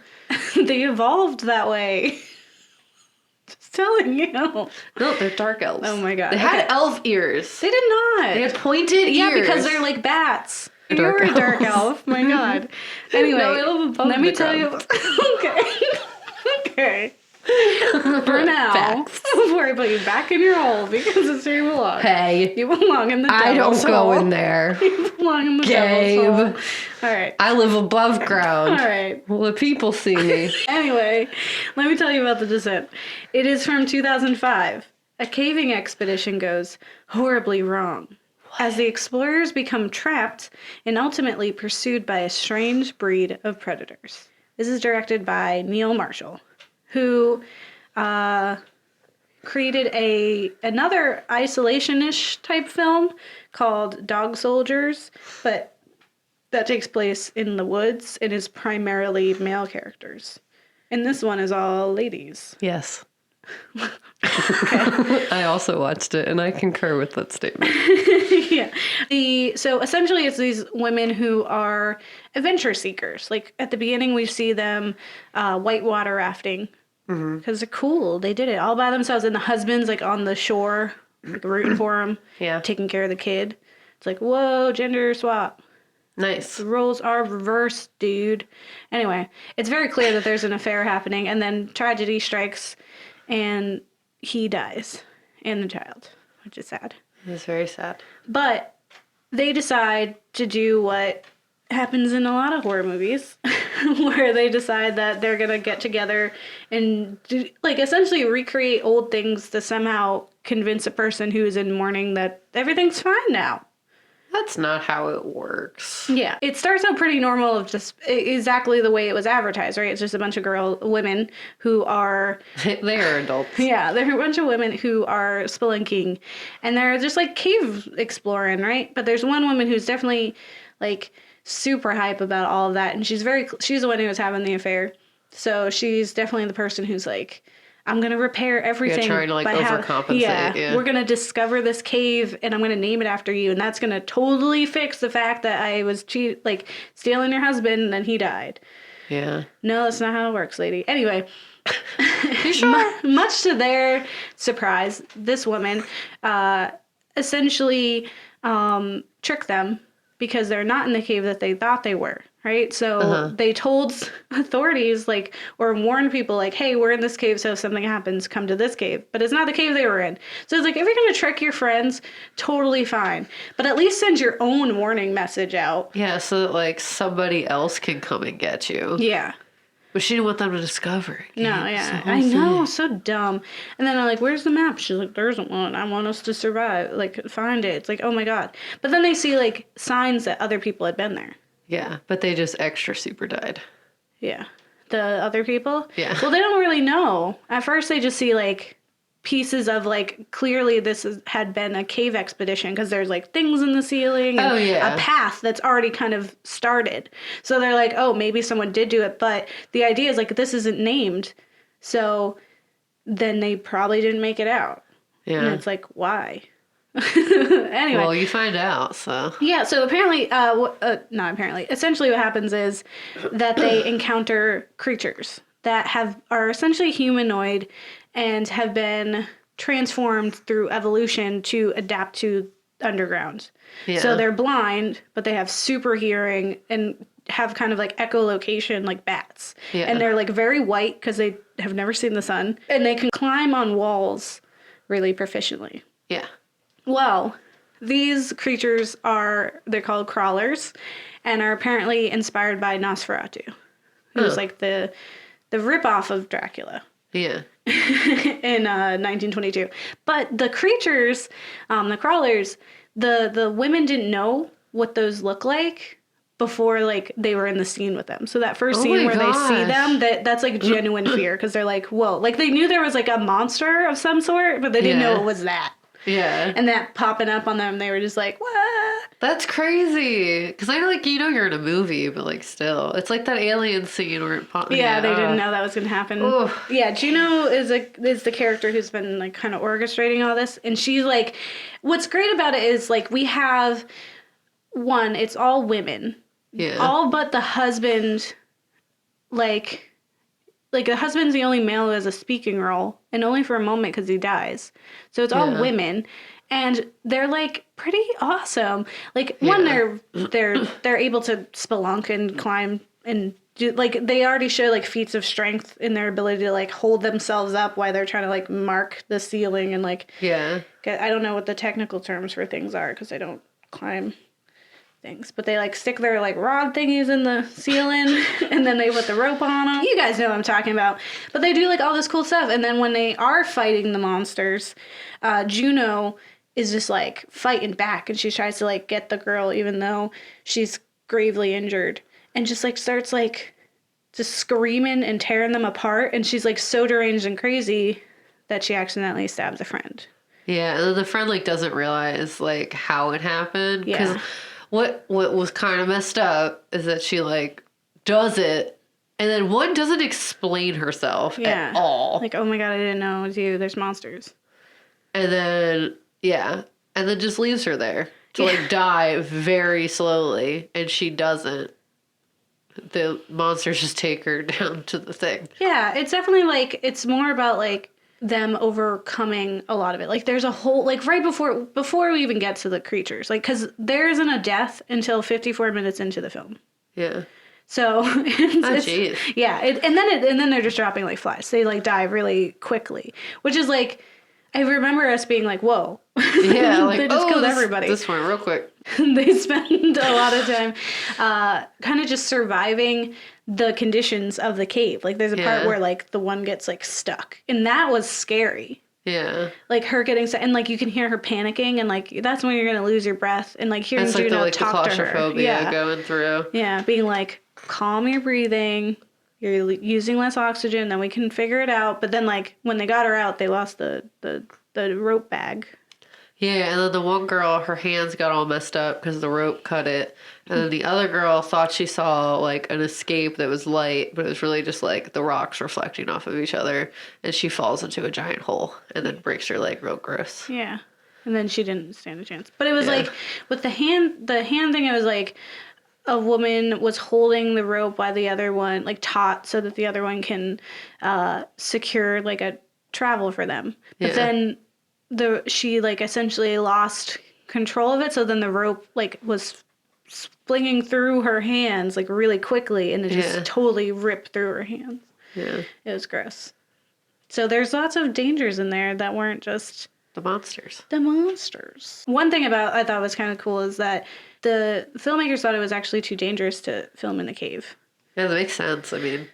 S2: They evolved that way. Just telling you.
S1: No, they're dark elves.
S2: Oh my God,
S1: They had
S2: okay.
S1: elf ears.
S2: They did not.
S1: They had pointed
S2: Yeah,
S1: ears.
S2: because they're like bats.
S1: Dark
S2: You're a dark
S1: elves.
S2: elf. My God. Anyway,
S1: No, I live above
S2: let me
S1: the
S2: tell you.
S1: ground.
S2: Okay. For now,
S1: Facts.
S2: before I put you back in your hole, because it's where you belong.
S1: Hey,
S2: You belong in the
S1: I
S2: devil's
S1: don't go
S2: hole.
S1: in there.
S2: You belong in the
S1: Gabe.
S2: devil's hole. All right.
S1: I live above ground.
S2: All right.
S1: Well, the people see me.
S2: Anyway, let me tell you about The Descent. It is from 2005. A caving expedition goes horribly wrong as the explorers become trapped and ultimately pursued by a strange breed of predators. This is directed by Neil Marshall, who created another isolation-ish type film called Dog Soldiers, but that takes place in the woods and is primarily male characters. And this one is all ladies.
S1: Yes. I also watched it, and I concur with that statement.
S2: Yeah. So essentially it's these women who are adventure seekers. Like at the beginning we see them whitewater rafting because they're cool. They did it all by themselves. And the husband's like on the shore, like rooting for them,
S1: Yeah.
S2: taking care of the kid. It's like, whoa, gender swap.
S1: Nice.
S2: The roles are reversed, dude. Anyway, it's very clear that there's an affair happening, and then tragedy strikes, and he dies, and the child, which is sad.
S1: It's very sad.
S2: But they decide to do what happens in a lot of horror movies, where they decide that they're going to get together and do, like essentially recreate old things to somehow convince a person who is in mourning that everything's fine now.
S1: That's not how it works.
S2: Yeah. It starts out pretty normal of just exactly the way it was advertised, right? It's just a bunch of women who are...
S1: They are adults.
S2: Yeah, they're a bunch of women who are spelunking, and they're just like cave exploring, right? But there's one woman who's definitely like super hype about all of that, and she's the one who was having the affair. So she's definitely the person who's like, I'm going to repair everything.
S1: Yeah, trying to like overcompensate. Yeah,
S2: we're going to discover this cave and I'm going to name it after you. And that's going to totally fix the fact that I was stealing your husband and then he died.
S1: Yeah.
S2: No, that's not how it works, lady. Anyway.
S1: You sure?
S2: Much to their surprise, this woman essentially tricked them because they're not in the cave that they thought they were, right? So they told authorities, like, or warned people, like, hey, we're in this cave, so if something happens, come to this cave. But it's not the cave they were in. So it's like, if you're going to trick your friends, totally fine. But at least send your own warning message out.
S1: Yeah, so that, like, somebody else can come and get you.
S2: Yeah.
S1: But she didn't want them to discover it.
S2: No, yeah. I know, so dumb. And then I'm like, where's the map? She's like, there isn't one. I want us to survive. Like, find it. It's like, oh my God. But then they see, like, signs that other people had been there.
S1: Yeah, but they just extra super died.
S2: Yeah. The other people?
S1: Yeah.
S2: Well, they don't really know. At first, they just see, like, pieces of, like, clearly had been a cave expedition because there's, like, things in the ceiling and a path that's already kind of started. So they're like, oh, maybe someone did do it. But the idea is, like, this isn't named. So then they probably didn't make it out. Yeah. And it's like, why? Anyway.
S1: Well, you find out, so.
S2: Yeah, so apparently, not apparently, essentially what happens is that they encounter creatures that are essentially humanoid and have been transformed through evolution to adapt to underground. Yeah. So they're blind, but they have super hearing and have kind of like echolocation like bats. Yeah. And they're like very white because they have never seen the sun. And they can climb on walls really proficiently. Yeah. Well, these creatures they're called crawlers and are apparently inspired by Nosferatu. It was like the ripoff of Dracula. Yeah. In 1922. But the creatures, the crawlers, the women didn't know what those look like before like they were in the scene with them. So that first scene where they see them, that's like genuine fear because they're like, whoa. Like they knew there was like a monster of some sort, but they didn't know it was that. Yeah. And that popping up on them, they were just like, what?
S1: That's crazy. Because I know, like, you're in a movie, but, like, still. It's like that alien scene where it popped.
S2: Yeah, they didn't know that was going to happen. Oof. Yeah, Juno is the character who's been, like, kind of orchestrating all this. And she's, like, what's great about it is, like, we have, one, it's all women. Yeah. All but the husband, like the husband's the only male who has a speaking role, and only for a moment because he dies. So it's all women, and they're like pretty awesome. Like one, they're able to spelunk and climb and do, like they already show like feats of strength in their ability to like hold themselves up while they're trying to like mark the ceiling and like I don't know what the technical terms for things are because I don't climb things, but they like stick their like rod thingies in the ceiling and then they put the rope on them. You guys know what I'm talking about. But they do like all this cool stuff, and then when they are fighting the monsters, Juno is just like fighting back, and she tries to like get the girl even though she's gravely injured, and just like starts like just screaming and tearing them apart, and she's like so deranged and crazy that she accidentally stabs a friend.
S1: Yeah, and then the friend like doesn't realize like how it happened. Yeah. What was kind of messed up is that she, like, does it, and then one doesn't explain herself at all.
S2: Like, oh my God, I didn't know it was you. There's monsters.
S1: And then, and then just leaves her there to, like, die very slowly, and she doesn't. The monsters just take her down to the thing.
S2: Yeah, it's definitely, like, it's more about, like, them overcoming a lot of it. Like there's a whole, like right before we even get to the creatures, like because there isn't a death until 54 minutes into the film. Yeah. So it's yeah, and then they're just dropping like flies. They like die really quickly, which is like I remember us being like, whoa. Yeah, like they just killed everybody.
S1: This went real quick.
S2: They spend a lot of time kind of just surviving the conditions of the cave. Like there's a part where like the one gets like stuck, and that was scary. Yeah. Like her getting stuck, and like you can hear her panicking, and like that's when you're gonna lose your breath, and like hearing Juno talk to her.
S1: Claustrophobia going through.
S2: Yeah, being like, calm your breathing. You're using less oxygen, then we can figure it out. But then like when they got her out, they lost the rope bag.
S1: Yeah, and then the one girl, her hands got all messed up because the rope cut it. And then the other girl thought she saw, like, an escape that was light, but it was really just, like, the rocks reflecting off of each other. And she falls into a giant hole and then breaks her leg real gross.
S2: Yeah. And then she didn't stand a chance. But it was, like, with the hand thing, it was, like, a woman was holding the rope while the other one, like, taut so that the other one can secure, like, a travel for them. But then she like essentially lost control of it, so then the rope like was flinging through her hands like really quickly, and it just
S1: Yeah.
S2: totally ripped through her hands.
S1: Yeah.
S2: It was gross. So there's lots of dangers in there that weren't just
S1: The monsters.
S2: the monsters. One thing I thought was kind of cool is that the filmmakers thought it was actually too dangerous to film in a cave.
S1: Yeah, that makes sense. I mean,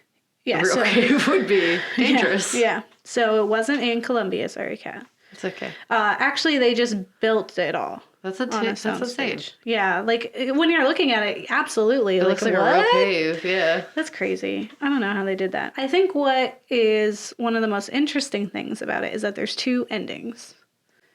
S2: Yeah,
S1: a real cave would be dangerous.
S2: Yeah. So it wasn't in Colombia. Sorry, Kat.
S1: It's okay.
S2: Actually, they just built it all.
S1: That's
S2: On a
S1: insane.
S2: soundstage. Yeah, like when you're looking at it, absolutely.
S1: It looks like
S2: what?
S1: a real cave, yeah.
S2: That's crazy. I don't know how they did that. I think what is one of the most interesting things about it is that there's 2 endings.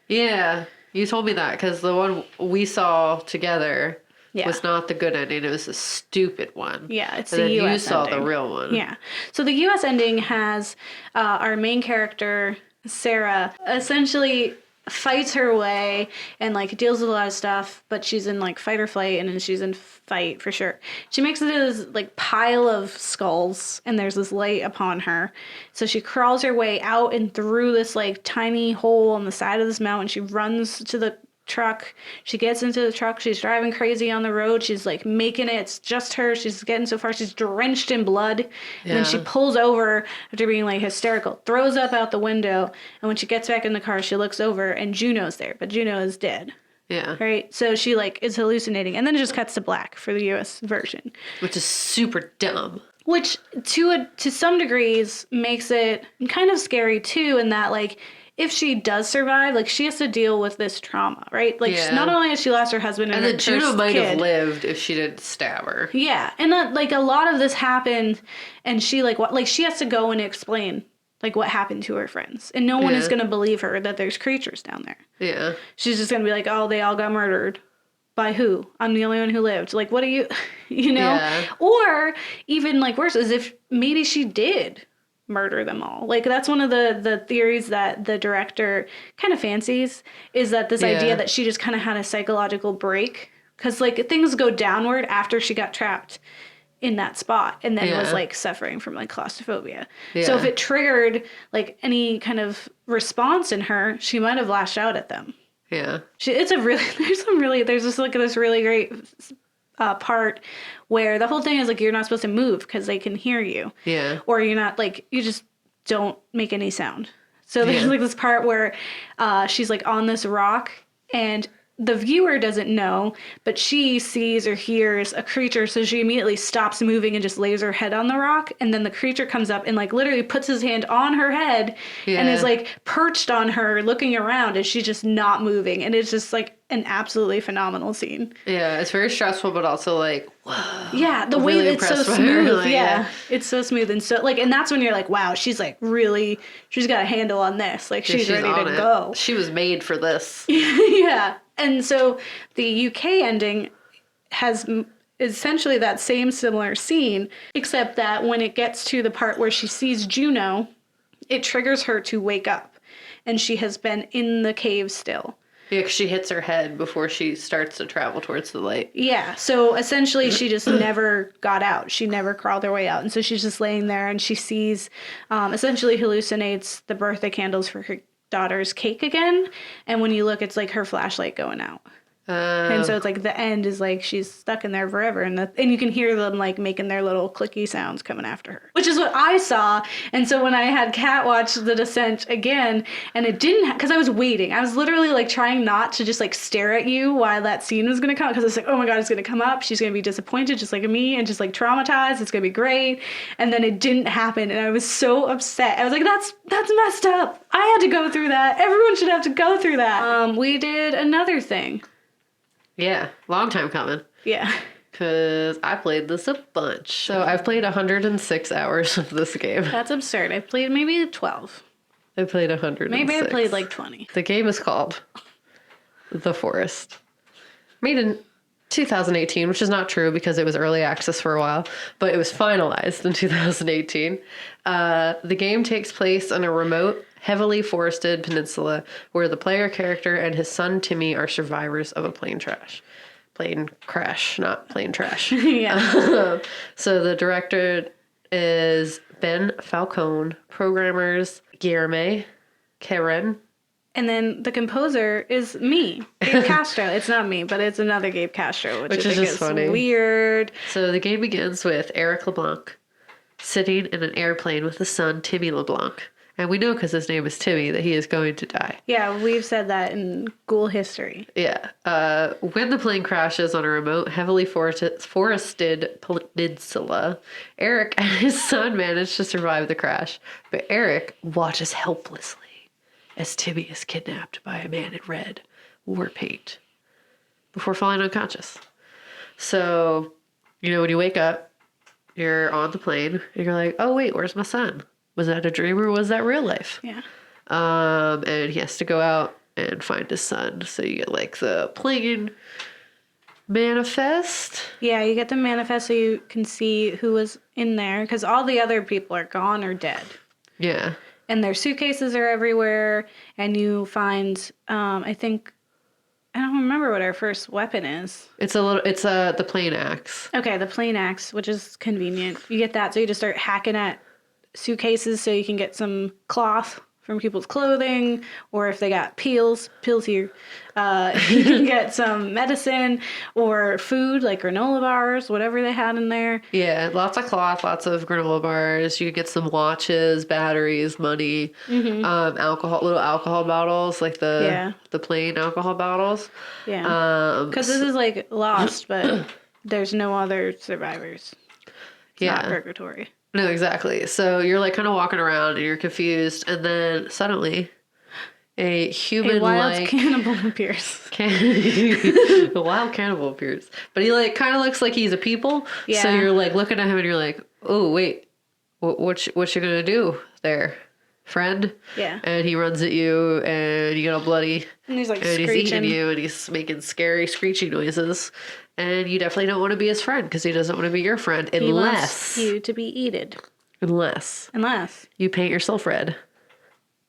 S1: Yeah, you told me that because the one we saw together was not the good ending. It was a stupid one.
S2: Yeah, it's
S1: and
S2: the
S1: then
S2: US
S1: you saw
S2: ending.
S1: the real one.
S2: Yeah. So the US ending has our main character, Sarah, essentially fights her way and like deals with a lot of stuff, but she's in like fight or flight, and then she's in fight for sure. She makes it to this like pile of skulls, and there's this light upon her. So she crawls her way out and through this like tiny hole on the side of this mountain. She runs to the truck. She gets into the truck. She's driving crazy on the road. She's like making it. It's just her. She's getting so far. She's drenched in blood. And then she pulls over after being like hysterical, throws up out the window. And when she gets back in the car, she looks over and Juno's there, but Juno is dead.
S1: Yeah.
S2: Right. So she like is hallucinating, and then it just cuts to black for the US version,
S1: Which is super dumb.
S2: which to some degrees makes it kind of scary too, in that like if she does survive, like she has to deal with this trauma, right? Like
S1: Yeah.
S2: not only has she lost her husband and
S1: And
S2: her
S1: then Juno
S2: first
S1: might
S2: kid,
S1: have lived if she didn't stab her.
S2: yeah, and that, like a lot of this happened, and she like what, like she has to go and explain like what happened to her friends, and no one is gonna believe her that there's creatures down there.
S1: Yeah.
S2: She's just gonna be like, oh, they all got murdered. By who? I'm the only one who lived. Like, what do you, you know?
S1: Yeah.
S2: Or even like worse, as if maybe she did murder them all. Like that's one of the theories that the director kind of fancies, is that this idea that she just kind of had a psychological break, because like things go downward after she got trapped in that spot, and then was like suffering from like claustrophobia. So if it triggered like any kind of response in her, she might have lashed out at them.
S1: Yeah.
S2: There's just like this really great part where the whole thing is like you're not supposed to move because they can hear you.
S1: Yeah.
S2: Or you're not like, you just don't make any sound. So there's like this part where she's like on this rock, and the viewer doesn't know, but she sees or hears a creature, so she immediately stops moving and just lays her head on the rock, and then the creature comes up and like literally puts his hand on her head and is like perched on her looking around, and she's just not moving, and it's just like an absolutely phenomenal scene.
S1: Yeah, it's very stressful, but also like, whoa.
S2: Yeah, the way
S1: really
S2: that it's so
S1: impressed by her,
S2: smooth.
S1: like,
S2: Yeah, it's so smooth, and so like, and that's when you're like, wow, she's like really, she's got a handle on this. Like she's ready
S1: on
S2: to
S1: it.
S2: go.
S1: She was made for this.
S2: Yeah. And so the UK ending has essentially that same similar scene, except that when it gets to the part where she sees Juno, it triggers her to wake up, and she has been in the cave still.
S1: Yeah, 'cause she hits her head before she starts to travel towards the light.
S2: Yeah, so essentially she just never got out. She never crawled her way out. And so she's just laying there, and she sees, essentially hallucinates the birthday candles for her daughter's cake again. And when you look, it's like her flashlight going out. And so it's like the end is like she's stuck in there forever, and you can hear them like making their little clicky sounds coming after her, which is what I saw. And so when I had Kat watch The Descent again, and it didn't, because I was waiting, I was literally like trying not to just like stare at you while that scene was gonna come, because it's like, oh my god, it's gonna come up, she's gonna be disappointed just like me and just like traumatized, it's gonna be great. And then it didn't happen, and I was so upset. I was like, that's messed up. I had to go through that. Everyone should have to go through that. We did another thing.
S1: Yeah, long time coming.
S2: Yeah.
S1: Because I played this a bunch. So I've played 106 hours of this game.
S2: That's absurd. I played maybe 12.
S1: I played 106.
S2: Maybe I played like 20.
S1: The game is called The Forest. Made in 2018, which is not true because it was early access for a while, but it was finalized in 2018. The game takes place on a remote, heavily forested peninsula where the player character and his son Timmy are survivors of a plane crash, not plane trash.
S2: Yeah.
S1: So the director is Ben Falcone, programmers Guillermo Keren
S2: And then the composer is me, Gabe Castro. It's not me, but it's another Gabe Castro, which I
S1: is
S2: think
S1: just
S2: is
S1: funny.
S2: weird.
S1: So the game begins with Eric LeBlanc sitting in an airplane with his son, Timmy LeBlanc. And we know because his name is Timmy that he is going to die.
S2: Yeah, we've said that in Ghoul history.
S1: Yeah. When the plane crashes on a remote, heavily forested peninsula, Eric and his son manage to survive the crash. But Eric watches helplessly as Timmy is kidnapped by a man in red war paint before falling unconscious. So, when you wake up, you're on the plane, and you're like, oh, wait, where's my son? Was that a dream or was that real life?
S2: Yeah.
S1: And he has to go out and find his son. So you get like the plane manifest.
S2: Yeah, you get the manifest so you can see who was in there because all the other people are gone or dead.
S1: Yeah.
S2: And their suitcases are everywhere. And you find, I don't remember what our first weapon is.
S1: It's the plane axe.
S2: Okay, the plane axe, which is convenient. You get that, so you just start hacking at suitcases so you can get some cloth from people's clothing, or if they got peels here, you can get some medicine or food like granola bars, whatever they had in there.
S1: Yeah, lots of cloth, lots of granola bars. You could get some watches, batteries, money, alcohol, little alcohol bottles, like the plain alcohol bottles.
S2: Yeah, because this is like Lost, but there's no other survivors. It's not purgatory.
S1: No, exactly. So you're like kind of walking around and you're confused, and then suddenly a
S2: wild cannibal appears.
S1: A wild cannibal appears. But he like kind of looks like he's a people.
S2: Yeah.
S1: So you're like looking at him and you're like, oh, wait, what you gonna do there, friend?
S2: Yeah.
S1: And he runs at you and you get all bloody.
S2: And he's like
S1: and
S2: screeching.
S1: He's eating you and he's making scary screeching noises. And you definitely don't want to be his friend because he doesn't want to be your friend unless
S2: he wants you to be eaten.
S1: Unless you paint yourself red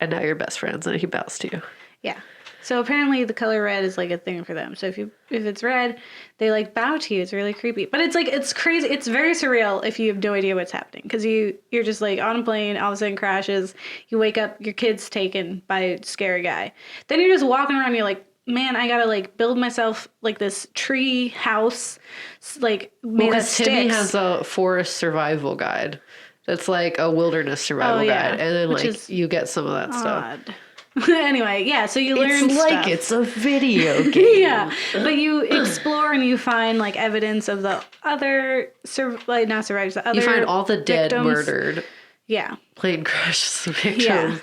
S1: and now you're best friends and he bows to you.
S2: Yeah. So apparently the color red is like a thing for them. So if it's red, they like bow to you. It's really creepy. But it's like, it's crazy. It's very surreal if you have no idea what's happening. Because you're just like on a plane, all of a sudden crashes. You wake up, your kid's taken by a scary guy. Then you're just walking around, you're like, man, I gotta like build myself like this tree house, like made of sticks.
S1: Timmy has a forest survival guide. That's like a wilderness survival guide, and then like you get some of that stuff.
S2: Anyway, yeah. So you learn
S1: it's
S2: stuff.
S1: like it's a video game.
S2: Yeah, but you explore and you find like evidence of the other not survivors. The other
S1: you find all the dead,
S2: victims.
S1: murdered.
S2: Yeah.
S1: Plane crashes victims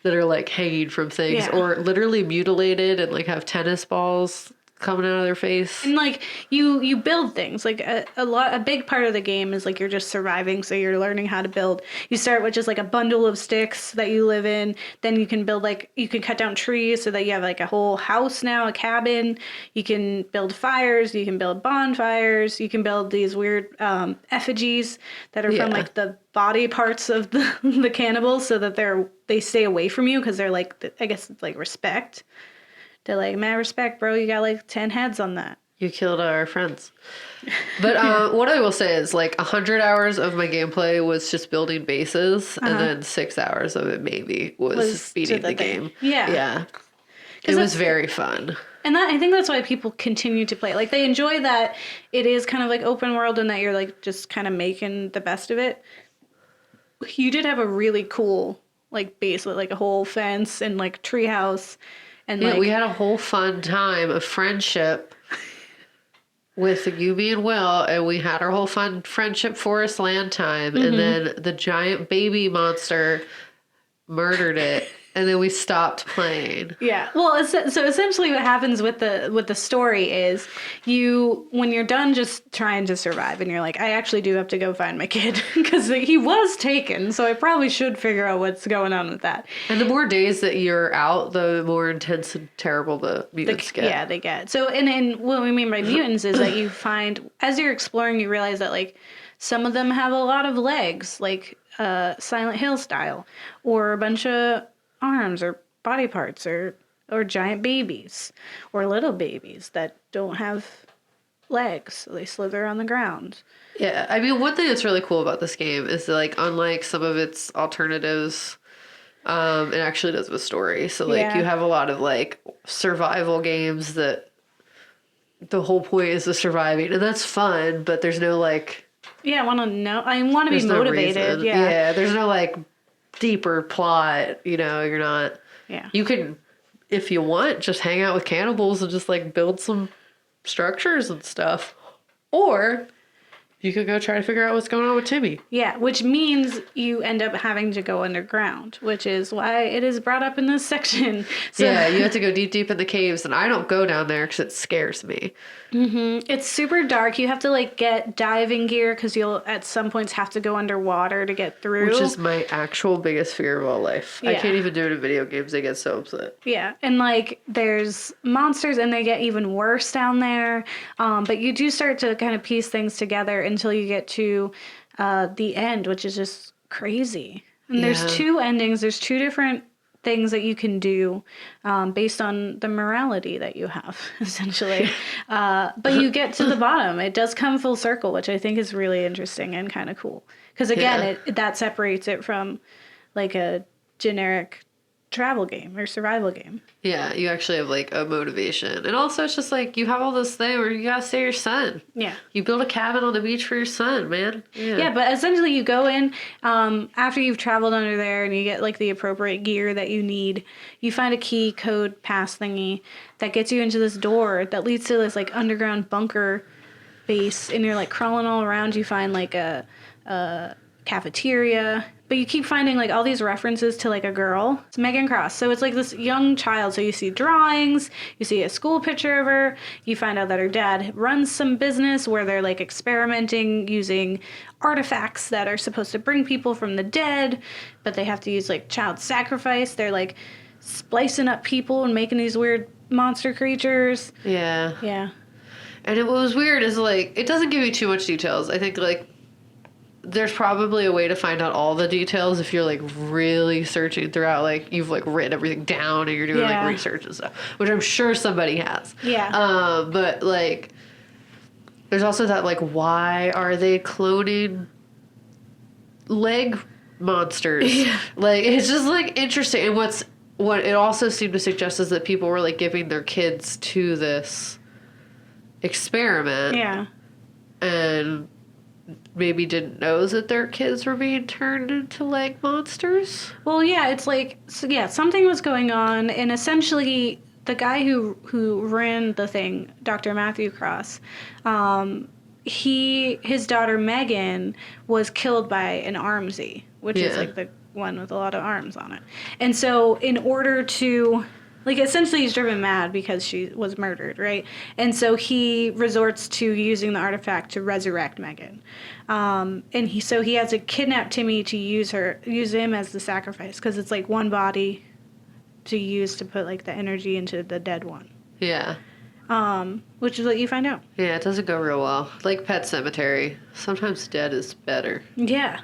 S1: that are like hanging from things or literally mutilated and like have tennis balls coming out of their face.
S2: And like you build things. Like a big part of the game is like you're just surviving, so you're learning how to build. You start with just like a bundle of sticks that you live in. Then you can build you can cut down trees so that you have like a whole house now, a cabin. You can build fires, you can build bonfires, you can build these weird effigies that are from like the body parts of the cannibals so that they stay away from you because they're like, I guess it's like respect. They're like, mad respect, bro. You got like 10 heads on that.
S1: You killed our friends. But what I will say is like 100 hours of my gameplay was just building bases, and then 6 hours of it maybe was beating the game.
S2: Yeah.
S1: Yeah. It was very fun.
S2: And I think that's why people continue to play. Like they enjoy that it is kind of like open world and that you're like just kind of making the best of it. You did have a really cool like base with like a whole fence and like treehouse. And
S1: yeah, we had a whole fun time of friendship with you, me, and Will, and we had our whole fun friendship forest land time, and then the giant baby monster murdered it, and then we stopped playing.
S2: Yeah. Well, so essentially what happens with the story is when you're done just trying to survive and you're like, I actually do have to go find my kid because he was taken. So I probably should figure out what's going on with that.
S1: And the more days that you're out, the more intense and terrible the mutants get.
S2: Yeah, they get. So, and what we mean by mutants is that you find, as you're exploring, you realize that like some of them have a lot of legs, like Silent Hill style, or a bunch of arms or body parts or giant babies or little babies that don't have legs, so they slither on the ground.
S1: Yeah, I mean, one thing that's really cool about this game is that, like, unlike some of its alternatives It actually does with story. So, like,
S2: Yeah.
S1: you have a lot of, like, survival games that the whole point is the surviving. And that's fun, but there's no, like...
S2: Yeah, I want to know. I want to be
S1: There's no
S2: motivated.
S1: reason.
S2: Yeah.
S1: There's no, like, deeper plot. You know, you're not...
S2: Yeah.
S1: You can, if you want, just hang out with cannibals and just, like, build some structures and stuff. Or... you could go try to figure out what's going on with Timmy.
S2: Yeah, which means you end up having to go underground, which is why it is brought up in this section. So,
S1: Yeah, you have to go deep in the caves, and I don't go down there because it scares me.
S2: it's super dark. You have to like get diving gear because you'll at some points have to go underwater to get through.
S1: Which is my actual biggest fear of all life. I
S2: Yeah.
S1: can't even do it in video games. I get so upset.
S2: Yeah, and like there's monsters and they get even worse down there. But you do start to kind of piece things together until you get to the end, which is just crazy. And there's
S1: Yeah.
S2: 2 endings. There's 2 different things that you can do based on the morality that you have, essentially. But you get to the bottom. It does come full circle, which I think is really interesting and kind of cool. Because again, that separates it from like a generic travel game or survival game.
S1: Yeah, you actually have like a motivation. And also it's just like you have all this thing where you gotta save your son.
S2: Yeah.
S1: You build a cabin on the beach for your son, man.
S2: Yeah, but essentially you go in after you've traveled under there and you get like the appropriate gear that you need. You find a key code pass thingy that gets you into this door that leads to this like underground bunker base, and you're like crawling all around. You find like a cafeteria, but you keep finding like all these references to like a girl. It's Megan Cross. So it's like this young child. So you see drawings, you see a school picture of her, you find out that her dad runs some business where they're like experimenting using artifacts that are supposed to bring people from the dead, but they have to use like child sacrifice. They're like splicing up people and making these weird monster creatures.
S1: Yeah.
S2: Yeah.
S1: And what was weird is like it doesn't give you too much details. I think like there's probably a way to find out all the details if you're like really searching throughout, like you've like written everything down and you're doing like research and stuff, which I'm sure somebody has.
S2: Yeah.
S1: But like there's also that like why are they cloning leg monsters?
S2: Yeah.
S1: Like it's just like interesting. And what it also seemed to suggest is that people were like giving their kids to this experiment.
S2: Yeah.
S1: And maybe didn't know that their kids were being turned into leg monsters.
S2: Well, yeah, it's like, so yeah, something was going on, and essentially the guy who ran the thing, Dr. Matthew Cross, his daughter Megan was killed by an armsy, which is like the one with a lot of arms on it. And so in order to, like, essentially he's driven mad because she was murdered, right? And so he resorts to using the artifact to resurrect Megan. And he has to kidnap Timmy to use him as the sacrifice, because it's like one body to use to put like the energy into the dead one.
S1: Yeah.
S2: Which is what you find out.
S1: Yeah, it doesn't go real well. Like Pet Cemetery. Sometimes dead is better.
S2: Yeah.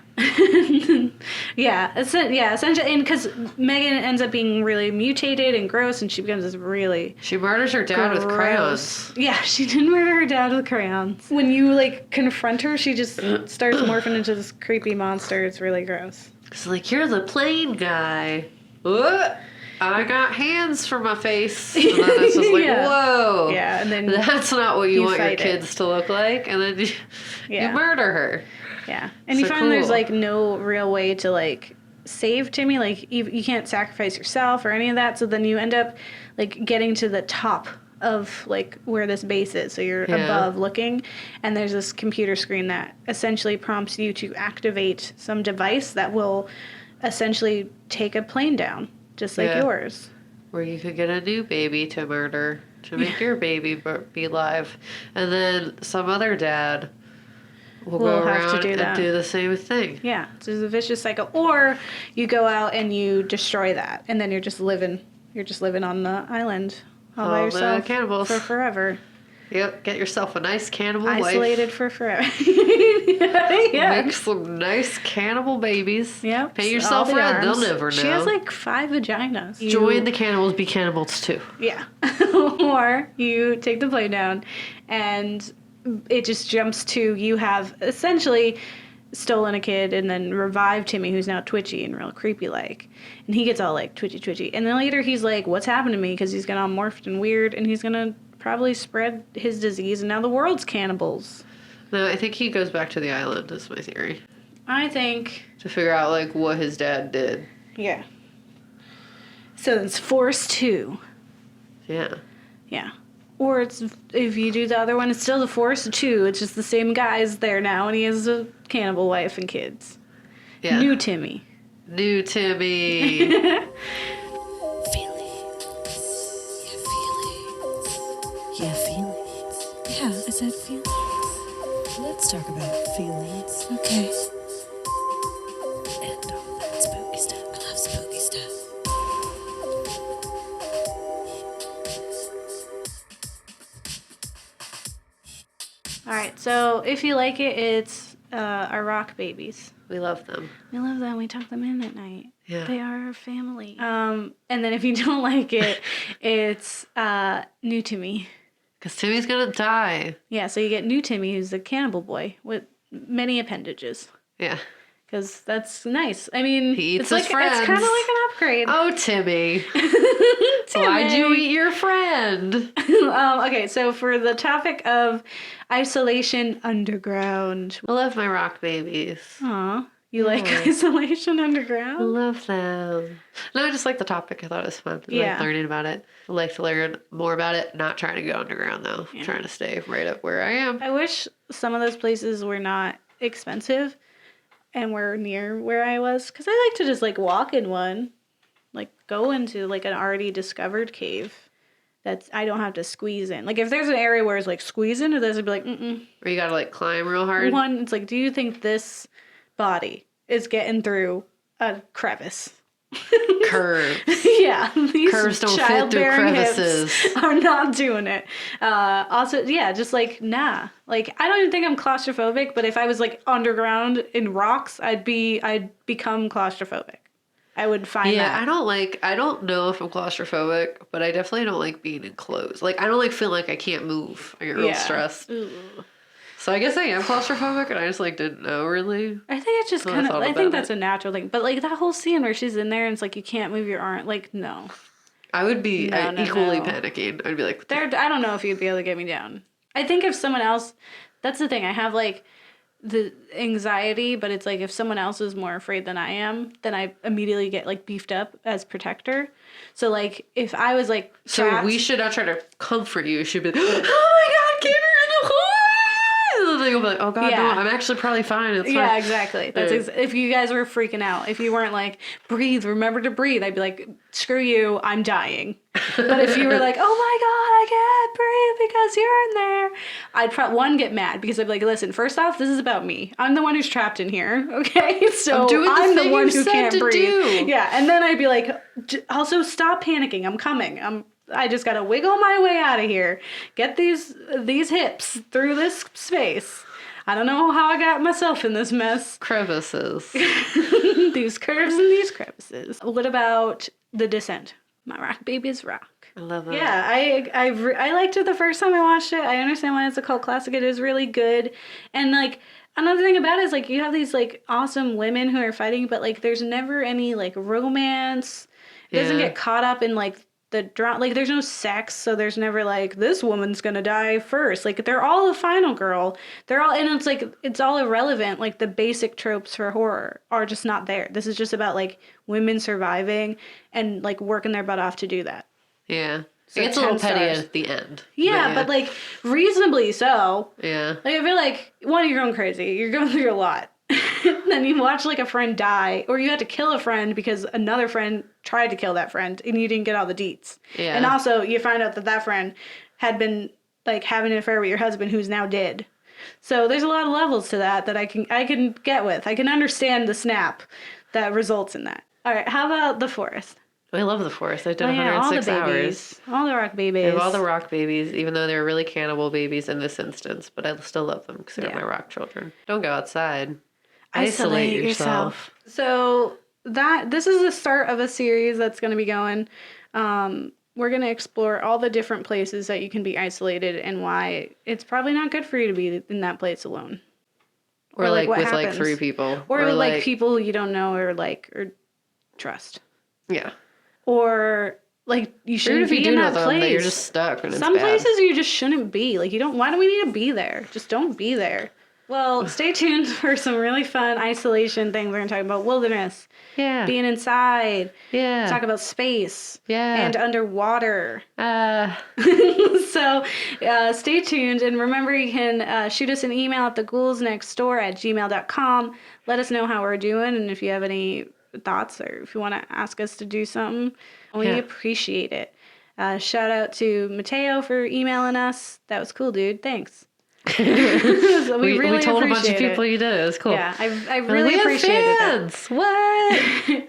S2: Essentially, and because Megan ends up being really mutated and gross, and she becomes this really...
S1: She murders her dad with crayons.
S2: gross. Yeah, she did murder her dad with crayons. When you, like, confront her, she just starts morphing into this creepy monster. It's really gross.
S1: It's like, you're the plane guy. What? I got hands for my face. And then it's just like, whoa.
S2: Yeah, and then
S1: that's not what you want your
S2: fight
S1: kids to look like. And then you murder her.
S2: Yeah. And you find there's, like, no real way to, like, save Timmy. Like, you can't sacrifice yourself or any of that. So then you end up, like, getting to the top of, like, where this base is. So you're above looking. And there's this computer screen that essentially prompts you to activate some device that will essentially take a plane down. Just like yours.
S1: Where you could get a new baby to murder to make your baby be alive. And then some other dad will go around and do the same thing.
S2: Yeah. So it's a vicious cycle. Or you go out and you destroy that. And then you're just living on the island all by yourself
S1: cannibals.
S2: for forever.
S1: Yep, get yourself a nice cannibal wife.
S2: Isolated for forever. Yeah.
S1: Make some nice cannibal babies.
S2: Yep.
S1: Pay yourself rent, they'll never know.
S2: She has like 5 vaginas.
S1: Join the cannibals, be cannibals too.
S2: Yeah. Or you take the plane down and it just jumps to, you have essentially stolen a kid and then revived Timmy, who's now twitchy and real creepy like. And he gets all like twitchy. And then later he's like, what's happened to me? Because he's gonna all morphed and weird and he's gonna probably spread his disease and now the world's cannibals.
S1: No, I think he goes back to the island, is my theory.
S2: I think.
S1: To figure out, like, what his dad did.
S2: Yeah. So it's Force 2.
S1: Yeah.
S2: Yeah. Or it's, if you do the other one, it's still the Force 2. It's just the same guy's there now and he has a cannibal wife and kids.
S1: Yeah.
S2: New Timmy.
S1: New Timmy.
S3: Feelings. Yeah, feelings. Yeah, I said feelings. Let's talk about feelings. Okay. And all that spooky stuff. I love spooky stuff.
S2: All right, so if you like it, it's our rock babies.
S1: We love them.
S2: We love them. We tuck them in at night.
S1: Yeah.
S2: They are our family. And then if you don't like it, it's New Timmy.
S1: Because Timmy's gonna die.
S2: Yeah, so you get New Timmy, who's the cannibal boy with many appendages.
S1: Yeah.
S2: Because that's nice. I mean,
S1: He eats
S2: it's
S1: his friends.
S2: It's kind of like an upgrade.
S1: Oh, Timmy. Why'd you eat your friend?
S2: Okay, so for the topic of isolation underground.
S1: I love my rock babies.
S2: Aw, you like isolation
S1: I
S2: underground?
S1: love them. No, I just like the topic. I thought it was fun. I
S2: Yeah.
S1: like learning about it. I like to learn more about it. Not trying to go underground, though.
S2: Yeah.
S1: Trying to stay right up where I am.
S2: I wish some of those places were not expensive and were near where I was. Because I like to just, like, walk in one. Like, go into, like, an already discovered cave. That's, I don't have to squeeze in. Like, if there's an area where it's, like, squeeze into this, I'd be like, mm-mm.
S1: Or you gotta, like, climb real hard.
S2: One, it's like, do you think this body is getting through a crevice?
S1: Curves.
S2: Yeah, these
S1: Curves don't fit through
S2: childbearing
S1: crevices.
S2: hips are not doing it. Also, yeah, just like nah. Like I don't even think I'm claustrophobic, but if I was like underground in rocks, I'd become claustrophobic. I would find
S1: Yeah,
S2: that.
S1: I don't know if I'm claustrophobic, but I definitely don't like being enclosed. Like, I don't like feeling like I can't move. I get real stressed.
S2: Ooh.
S1: So I guess I am claustrophobic, and I just, like, didn't know, really.
S2: I think it's just
S1: Well, I
S2: kind of.
S1: thought
S2: I
S1: about
S2: think that's
S1: it.
S2: a natural thing. But like that whole scene where she's in there and it's like you can't move your arm. Like no,
S1: I would be
S2: No,
S1: equally
S2: no.
S1: panicking. I'd be like,
S2: there. I don't know if you'd be able to get me down. I think if someone else, that's the thing. I have like the anxiety, but it's like if someone else is more afraid than I am, then I immediately get like beefed up as protector. So like if I was like
S1: so
S2: trapped,
S1: we should not try to comfort you. Should be, oh my god, keep her in the hole. And then you'll be like, oh god,
S2: Yeah.
S1: no, I'm actually probably fine. It's
S2: yeah,
S1: fine.
S2: exactly. That's
S1: Right.
S2: if you guys were freaking out, if you weren't like breathe, remember to breathe, I'd be like, screw you, I'm dying. But if you were like, oh my god, I can't breathe because you're in there, I'd one get mad because I'd be like, listen, first off, this is about me. I'm the one who's trapped in here, okay? So
S1: I'm doing the
S2: I'm the
S1: thing
S2: one
S1: you
S2: who
S1: said
S2: can't
S1: to
S2: breathe.
S1: do.
S2: Yeah, and then I'd be like, also stop panicking. I'm coming. I just gotta wiggle my way out of here. Get these hips through this space. I don't know how I got myself in this mess.
S1: Crevices.
S2: These curves and these crevices. What about The Descent? My rock babies rock.
S1: I love it.
S2: Yeah, I liked it the first time I watched it. I understand why it's a cult classic. It is really good. And like another thing about it is like you have these like awesome women who are fighting, but like there's never any like romance. It doesn't
S1: Yeah.
S2: get caught up in like the drama. Like there's no sex, so there's never like this woman's gonna die first. Like they're all the final girl. They're all, and it's like it's all irrelevant. Like the basic tropes for horror are just not there. This is just about like women surviving and like working their butt off to do that.
S1: Yeah.
S2: So
S1: It gets a little
S2: 10
S1: petty
S2: stars.
S1: at the end.
S2: Yeah, but like reasonably so.
S1: Yeah.
S2: Like I feel like one, you're going crazy. You're going through a lot. Then you watch like a friend die, or you had to kill a friend because another friend tried to kill that friend and you didn't get all the deets.
S1: Yeah.
S2: And also you find out that that friend had been like having an affair with your husband who's now dead. So there's a lot of levels to that I can get with. I can understand the snap that results in that. All right, how about The Forest?
S1: I love The Forest. I did
S2: Oh yeah, all the
S1: 106
S2: babies.
S1: hours.
S2: All the rock
S1: I
S2: babies.
S1: have all the rock babies, even though they're really cannibal babies in this instance, but I still love them because they're
S2: Yeah.
S1: my rock children. Don't go outside.
S2: Isolate yourself. So this is the start of a series that's going to be going. We're going to explore all the different places that you can be isolated and why it's probably not good for you to be in that place alone
S1: Or like
S2: what
S1: with like
S2: happens.
S1: 3 people.
S2: Or with like people you don't know or like or trust.
S1: Yeah.
S2: Or like you shouldn't
S1: Even if
S2: be
S1: you do
S2: in
S1: know
S2: that
S1: them,
S2: place.
S1: that you're just stuck and
S2: Some
S1: it's bad.
S2: places you just shouldn't be. Like you don't. Why do we need to be there? Just don't be there. Well, stay tuned for some really fun isolation things. We're gonna talk about wilderness.
S1: Yeah.
S2: Being inside.
S1: Yeah.
S2: Talk about space.
S1: Yeah.
S2: And underwater.
S1: Uh,
S2: So stay tuned. And remember, you can shoot us an email at theghouls@gmail.com. Let us know how we're doing. And if you have any thoughts or if you want to ask us to do something, we appreciate it. Shout out to Mateo for emailing us. That was cool, dude. Thanks. So we really
S1: told a bunch of
S2: appreciate
S1: people you did it. It was cool.
S2: Yeah, I really appreciated it.
S1: What?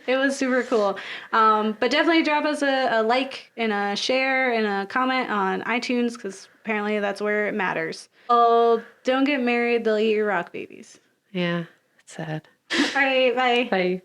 S2: It was super cool. But definitely drop us a like and a share and a comment on iTunes because apparently that's where it matters. Oh, don't get married. They'll eat your rock babies.
S1: Yeah, it's sad.
S2: All right, bye.
S1: Bye.